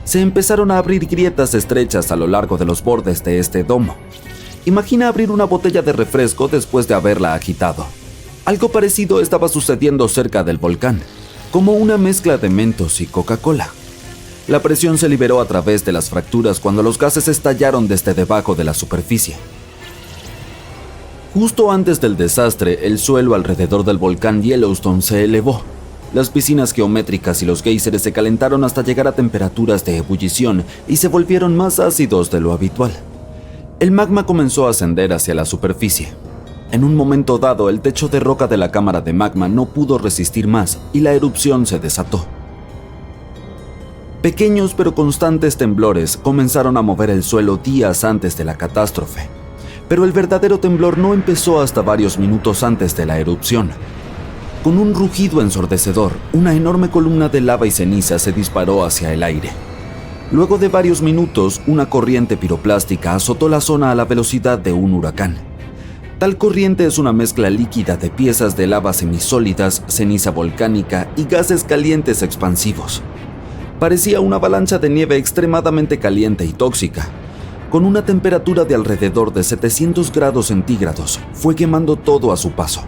Se empezaron a abrir grietas estrechas a lo largo de los bordes de este domo. Imagina abrir una botella de refresco después de haberla agitado. Algo parecido estaba sucediendo cerca del volcán, como una mezcla de Mentos y Coca-Cola. La presión se liberó a través de las fracturas cuando los gases estallaron desde debajo de la superficie. Justo antes del desastre, el suelo alrededor del volcán Yellowstone se elevó. Las piscinas geométricas y los géiseres se calentaron hasta llegar a temperaturas de ebullición y se volvieron más ácidos de lo habitual. El magma comenzó a ascender hacia la superficie. En un momento dado, el techo de roca de la cámara de magma no pudo resistir más y la erupción se desató. Pequeños pero constantes temblores comenzaron a mover el suelo días antes de la catástrofe. Pero el verdadero temblor no empezó hasta varios minutos antes de la erupción. Con un rugido ensordecedor, una enorme columna de lava y ceniza se disparó hacia el aire. Luego de varios minutos, una corriente piroplástica azotó la zona a la velocidad de un huracán. Tal corriente es una mezcla líquida de piezas de lava semisólidas, ceniza volcánica y gases calientes expansivos. Parecía una avalancha de nieve extremadamente caliente y tóxica. Con una temperatura de alrededor de 700 grados centígrados, fue quemando todo a su paso.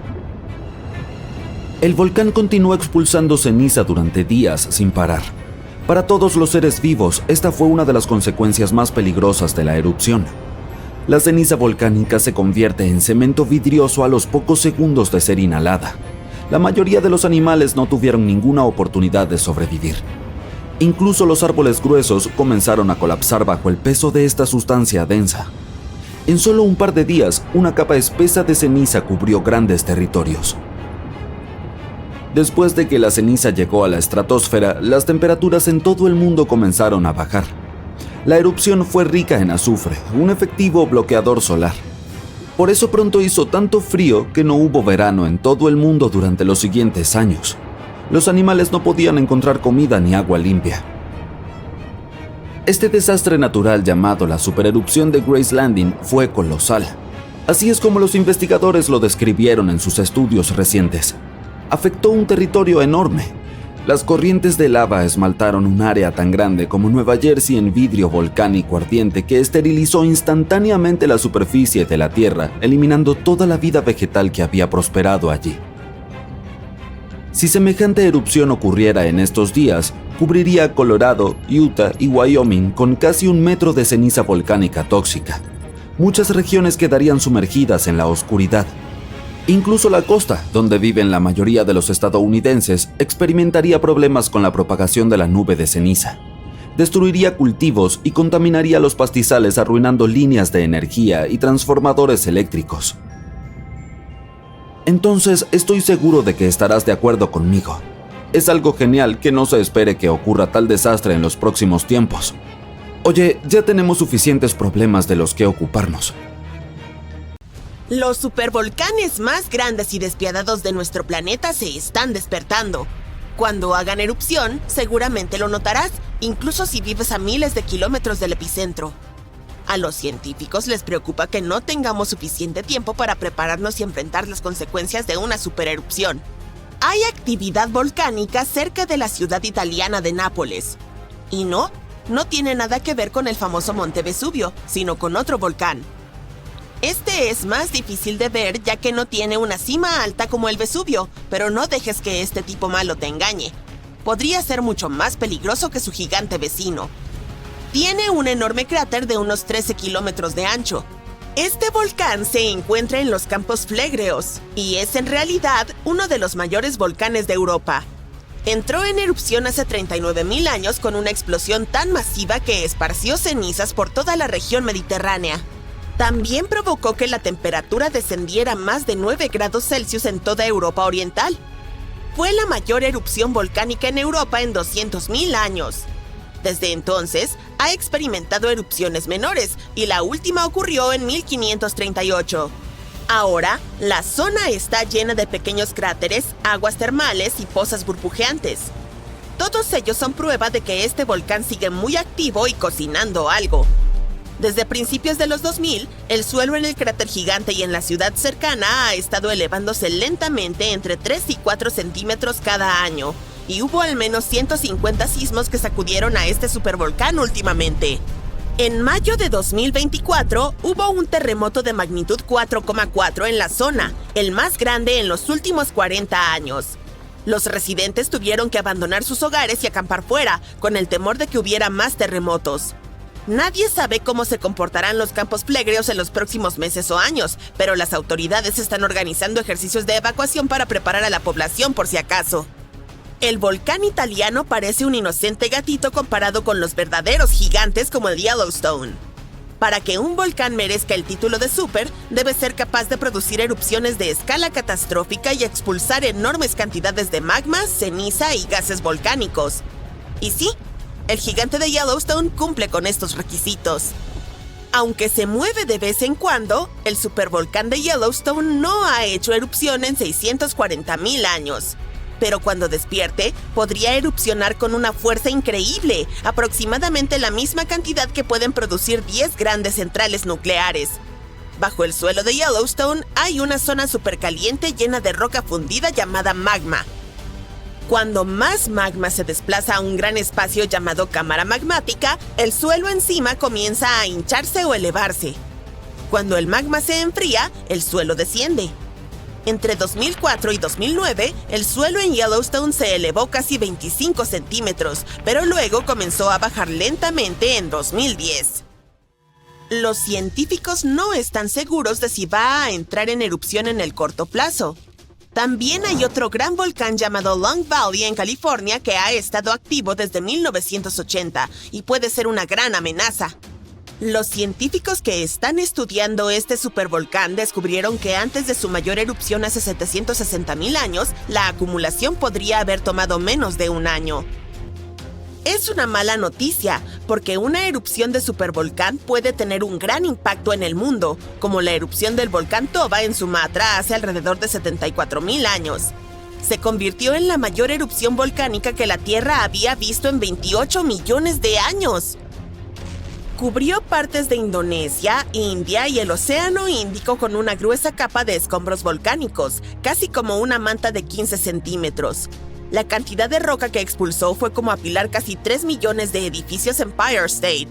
El volcán continuó expulsando ceniza durante días sin parar. Para todos los seres vivos, esta fue una de las consecuencias más peligrosas de la erupción. La ceniza volcánica se convierte en cemento vidrioso a los pocos segundos de ser inhalada. La mayoría de los animales no tuvieron ninguna oportunidad de sobrevivir. Incluso los árboles gruesos comenzaron a colapsar bajo el peso de esta sustancia densa. En solo un par de días, una capa espesa de ceniza cubrió grandes territorios. Después de que la ceniza llegó a la estratosfera, las temperaturas en todo el mundo comenzaron a bajar. La erupción fue rica en azufre, un efectivo bloqueador solar. Por eso pronto hizo tanto frío que no hubo verano en todo el mundo durante los siguientes años. Los animales no podían encontrar comida ni agua limpia. Este desastre natural llamado la supererupción de Grace Landing fue colosal. Así es como los investigadores lo describieron en sus estudios recientes. Afectó un territorio enorme. Las corrientes de lava esmaltaron un área tan grande como Nueva Jersey en vidrio volcánico ardiente que esterilizó instantáneamente la superficie de la Tierra, eliminando toda la vida vegetal que había prosperado allí. Si semejante erupción ocurriera en estos días, cubriría Colorado, Utah y Wyoming con casi 1 metro de ceniza volcánica tóxica. Muchas regiones quedarían sumergidas en la oscuridad. Incluso la costa, donde viven la mayoría de los estadounidenses, experimentaría problemas con la propagación de la nube de ceniza. Destruiría cultivos y contaminaría los pastizales, arruinando líneas de energía y transformadores eléctricos. Entonces, estoy seguro de que estarás de acuerdo conmigo. Es algo genial que no se espere que ocurra tal desastre en los próximos tiempos. Oye, ya tenemos suficientes problemas de los que ocuparnos. Los supervolcanes más grandes y despiadados de nuestro planeta se están despertando. Cuando hagan erupción, seguramente lo notarás, incluso si vives a miles de kilómetros del epicentro. A los científicos les preocupa que no tengamos suficiente tiempo para prepararnos y enfrentar las consecuencias de una supererupción. Hay actividad volcánica cerca de la ciudad italiana de Nápoles. Y no tiene nada que ver con el famoso Monte Vesubio, sino con otro volcán. Este es más difícil de ver ya que no tiene una cima alta como el Vesubio, pero no dejes que este tipo malo te engañe. Podría ser mucho más peligroso que su gigante vecino. Tiene un enorme cráter de unos 13 kilómetros de ancho. Este volcán se encuentra en los Campos Flegreos y es en realidad uno de los mayores volcanes de Europa. Entró en erupción hace 39.000 años con una explosión tan masiva que esparció cenizas por toda la región mediterránea. También provocó que la temperatura descendiera más de 9 grados Celsius en toda Europa Oriental. Fue la mayor erupción volcánica en Europa en 200.000 años. Desde entonces, ha experimentado erupciones menores y la última ocurrió en 1538. Ahora, la zona está llena de pequeños cráteres, aguas termales y pozas burbujeantes. Todos ellos son prueba de que este volcán sigue muy activo y cocinando algo. Desde principios de los 2000, el suelo en el cráter gigante y en la ciudad cercana ha estado elevándose lentamente entre 3 y 4 centímetros cada año, y hubo al menos 150 sismos que sacudieron a este supervolcán últimamente. En mayo de 2024, hubo un terremoto de magnitud 4,4 en la zona, el más grande en los últimos 40 años. Los residentes tuvieron que abandonar sus hogares y acampar fuera, con el temor de que hubiera más terremotos. Nadie sabe cómo se comportarán los campos flegreos en los próximos meses o años, pero las autoridades están organizando ejercicios de evacuación para preparar a la población por si acaso. El volcán italiano parece un inocente gatito comparado con los verdaderos gigantes como el Yellowstone. Para que un volcán merezca el título de super, debe ser capaz de producir erupciones de escala catastrófica y expulsar enormes cantidades de magma, ceniza y gases volcánicos. Y sí, el gigante de Yellowstone cumple con estos requisitos. Aunque se mueve de vez en cuando, el supervolcán de Yellowstone no ha hecho erupción en 640.000 años. Pero cuando despierte, podría erupcionar con una fuerza increíble, aproximadamente la misma cantidad que pueden producir 10 grandes centrales nucleares. Bajo el suelo de Yellowstone hay una zona supercaliente llena de roca fundida llamada magma. Cuando más magma se desplaza a un gran espacio llamado cámara magmática, el suelo encima comienza a hincharse o elevarse. Cuando el magma se enfría, el suelo desciende. Entre 2004 y 2009, el suelo en Yellowstone se elevó casi 25 centímetros, pero luego comenzó a bajar lentamente en 2010. Los científicos no están seguros de si va a entrar en erupción en el corto plazo. También hay otro gran volcán llamado Long Valley en California que ha estado activo desde 1980 y puede ser una gran amenaza. Los científicos que están estudiando este supervolcán descubrieron que antes de su mayor erupción hace 760.000 años, la acumulación podría haber tomado menos de un año. Es una mala noticia, porque una erupción de supervolcán puede tener un gran impacto en el mundo, como la erupción del volcán Toba en Sumatra hace alrededor de 74.000 años. Se convirtió en la mayor erupción volcánica que la Tierra había visto en 28 millones de años. Cubrió partes de Indonesia, India y el Océano Índico con una gruesa capa de escombros volcánicos, casi como una manta de 15 centímetros. La cantidad de roca que expulsó fue como apilar casi 3 millones de edificios en Empire State.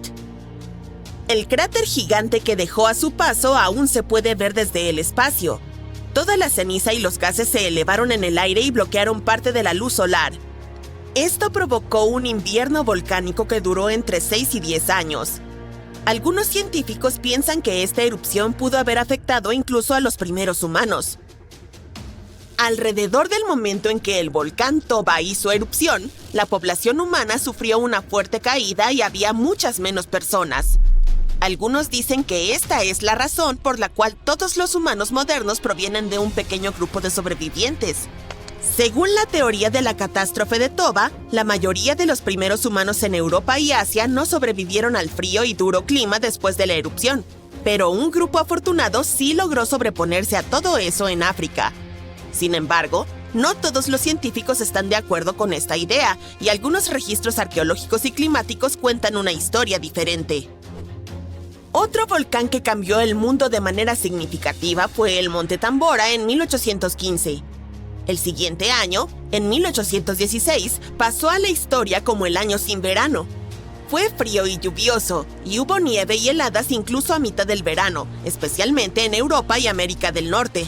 El cráter gigante que dejó a su paso aún se puede ver desde el espacio. Toda la ceniza y los gases se elevaron en el aire y bloquearon parte de la luz solar. Esto provocó un invierno volcánico que duró entre 6 y 10 años. Algunos científicos piensan que esta erupción pudo haber afectado incluso a los primeros humanos. Alrededor del momento en que el volcán Toba hizo erupción, la población humana sufrió una fuerte caída y había muchas menos personas. Algunos dicen que esta es la razón por la cual todos los humanos modernos provienen de un pequeño grupo de sobrevivientes. Según la teoría de la catástrofe de Toba, la mayoría de los primeros humanos en Europa y Asia no sobrevivieron al frío y duro clima después de la erupción, pero un grupo afortunado sí logró sobreponerse a todo eso en África. Sin embargo, no todos los científicos están de acuerdo con esta idea, y algunos registros arqueológicos y climáticos cuentan una historia diferente. Otro volcán que cambió el mundo de manera significativa fue el Monte Tambora en 1815. El siguiente año, en 1816, pasó a la historia como el año sin verano. Fue frío y lluvioso, y hubo nieve y heladas incluso a mitad del verano, especialmente en Europa y América del Norte.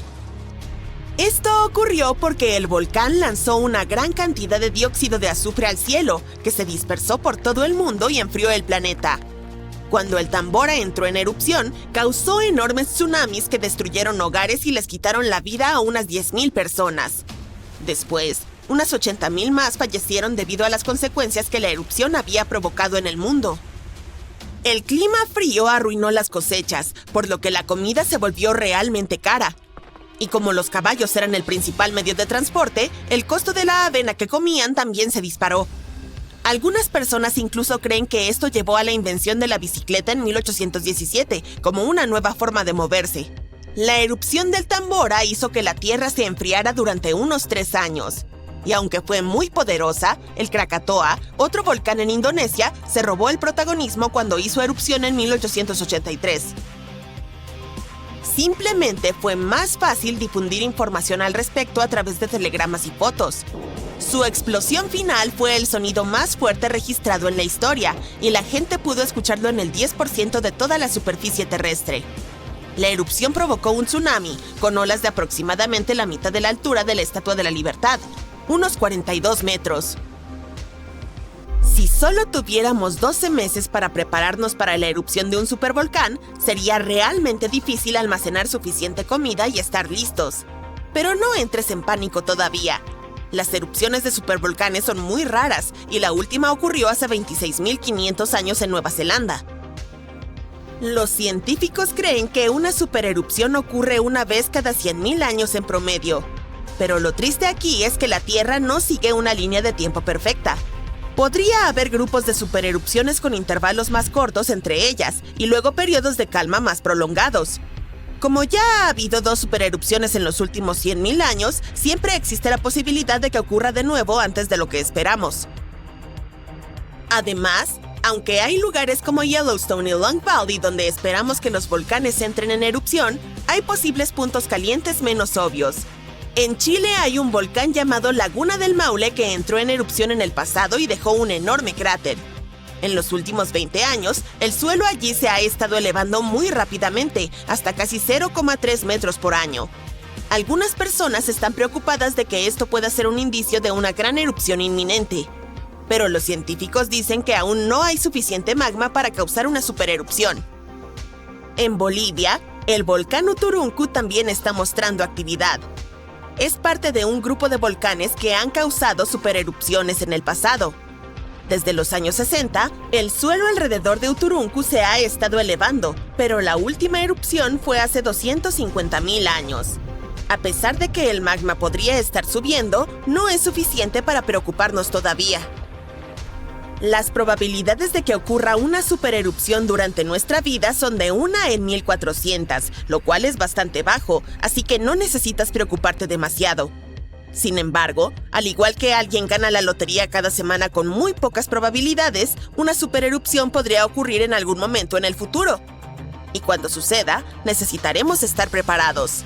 Esto ocurrió porque el volcán lanzó una gran cantidad de dióxido de azufre al cielo, que se dispersó por todo el mundo y enfrió el planeta. Cuando el Tambora entró en erupción, causó enormes tsunamis que destruyeron hogares y les quitaron la vida a unas 10,000 personas. Después, unas 80,000 más fallecieron debido a las consecuencias que la erupción había provocado en el mundo. El clima frío arruinó las cosechas, por lo que la comida se volvió realmente cara. Y como los caballos eran el principal medio de transporte, el costo de la avena que comían también se disparó. Algunas personas incluso creen que esto llevó a la invención de la bicicleta en 1817, como una nueva forma de moverse. La erupción del Tambora hizo que la Tierra se enfriara durante unos 3 años. Y aunque fue muy poderosa, el Krakatoa, otro volcán en Indonesia, se robó el protagonismo cuando hizo erupción en 1883. Simplemente fue más fácil difundir información al respecto a través de telegramas y fotos. Su explosión final fue el sonido más fuerte registrado en la historia, y la gente pudo escucharlo en el 10% de toda la superficie terrestre. La erupción provocó un tsunami, con olas de aproximadamente la mitad de la altura de la Estatua de la Libertad, unos 42 metros. Si solo tuviéramos 12 meses para prepararnos para la erupción de un supervolcán, sería realmente difícil almacenar suficiente comida y estar listos. Pero no entres en pánico todavía. Las erupciones de supervolcanes son muy raras y la última ocurrió hace 26,500 años en Nueva Zelanda. Los científicos creen que una supererupción ocurre una vez cada 100,000 años en promedio. Pero lo triste aquí es que la Tierra no sigue una línea de tiempo perfecta. Podría haber grupos de supererupciones con intervalos más cortos entre ellas y luego periodos de calma más prolongados. Como ya ha habido 2 supererupciones en los últimos 100,000 años, siempre existe la posibilidad de que ocurra de nuevo antes de lo que esperamos. Además, aunque hay lugares como Yellowstone y Long Valley donde esperamos que los volcanes entren en erupción, hay posibles puntos calientes menos obvios. En Chile hay un volcán llamado Laguna del Maule que entró en erupción en el pasado y dejó un enorme cráter. En los últimos 20 años, el suelo allí se ha estado elevando muy rápidamente, hasta casi 0,3 metros por año. Algunas personas están preocupadas de que esto pueda ser un indicio de una gran erupción inminente. Pero los científicos dicen que aún no hay suficiente magma para causar una supererupción. En Bolivia, el volcán Uturuncu también está mostrando actividad. Es parte de un grupo de volcanes que han causado supererupciones en el pasado. Desde los años 60, el suelo alrededor de Uturuncu se ha estado elevando, pero la última erupción fue hace 250,000 años. A pesar de que el magma podría estar subiendo, no es suficiente para preocuparnos todavía. Las probabilidades de que ocurra una supererupción durante nuestra vida son de 1 en 1400, lo cual es bastante bajo, así que no necesitas preocuparte demasiado. Sin embargo, al igual que alguien gana la lotería cada semana con muy pocas probabilidades, una supererupción podría ocurrir en algún momento en el futuro. Y cuando suceda, necesitaremos estar preparados.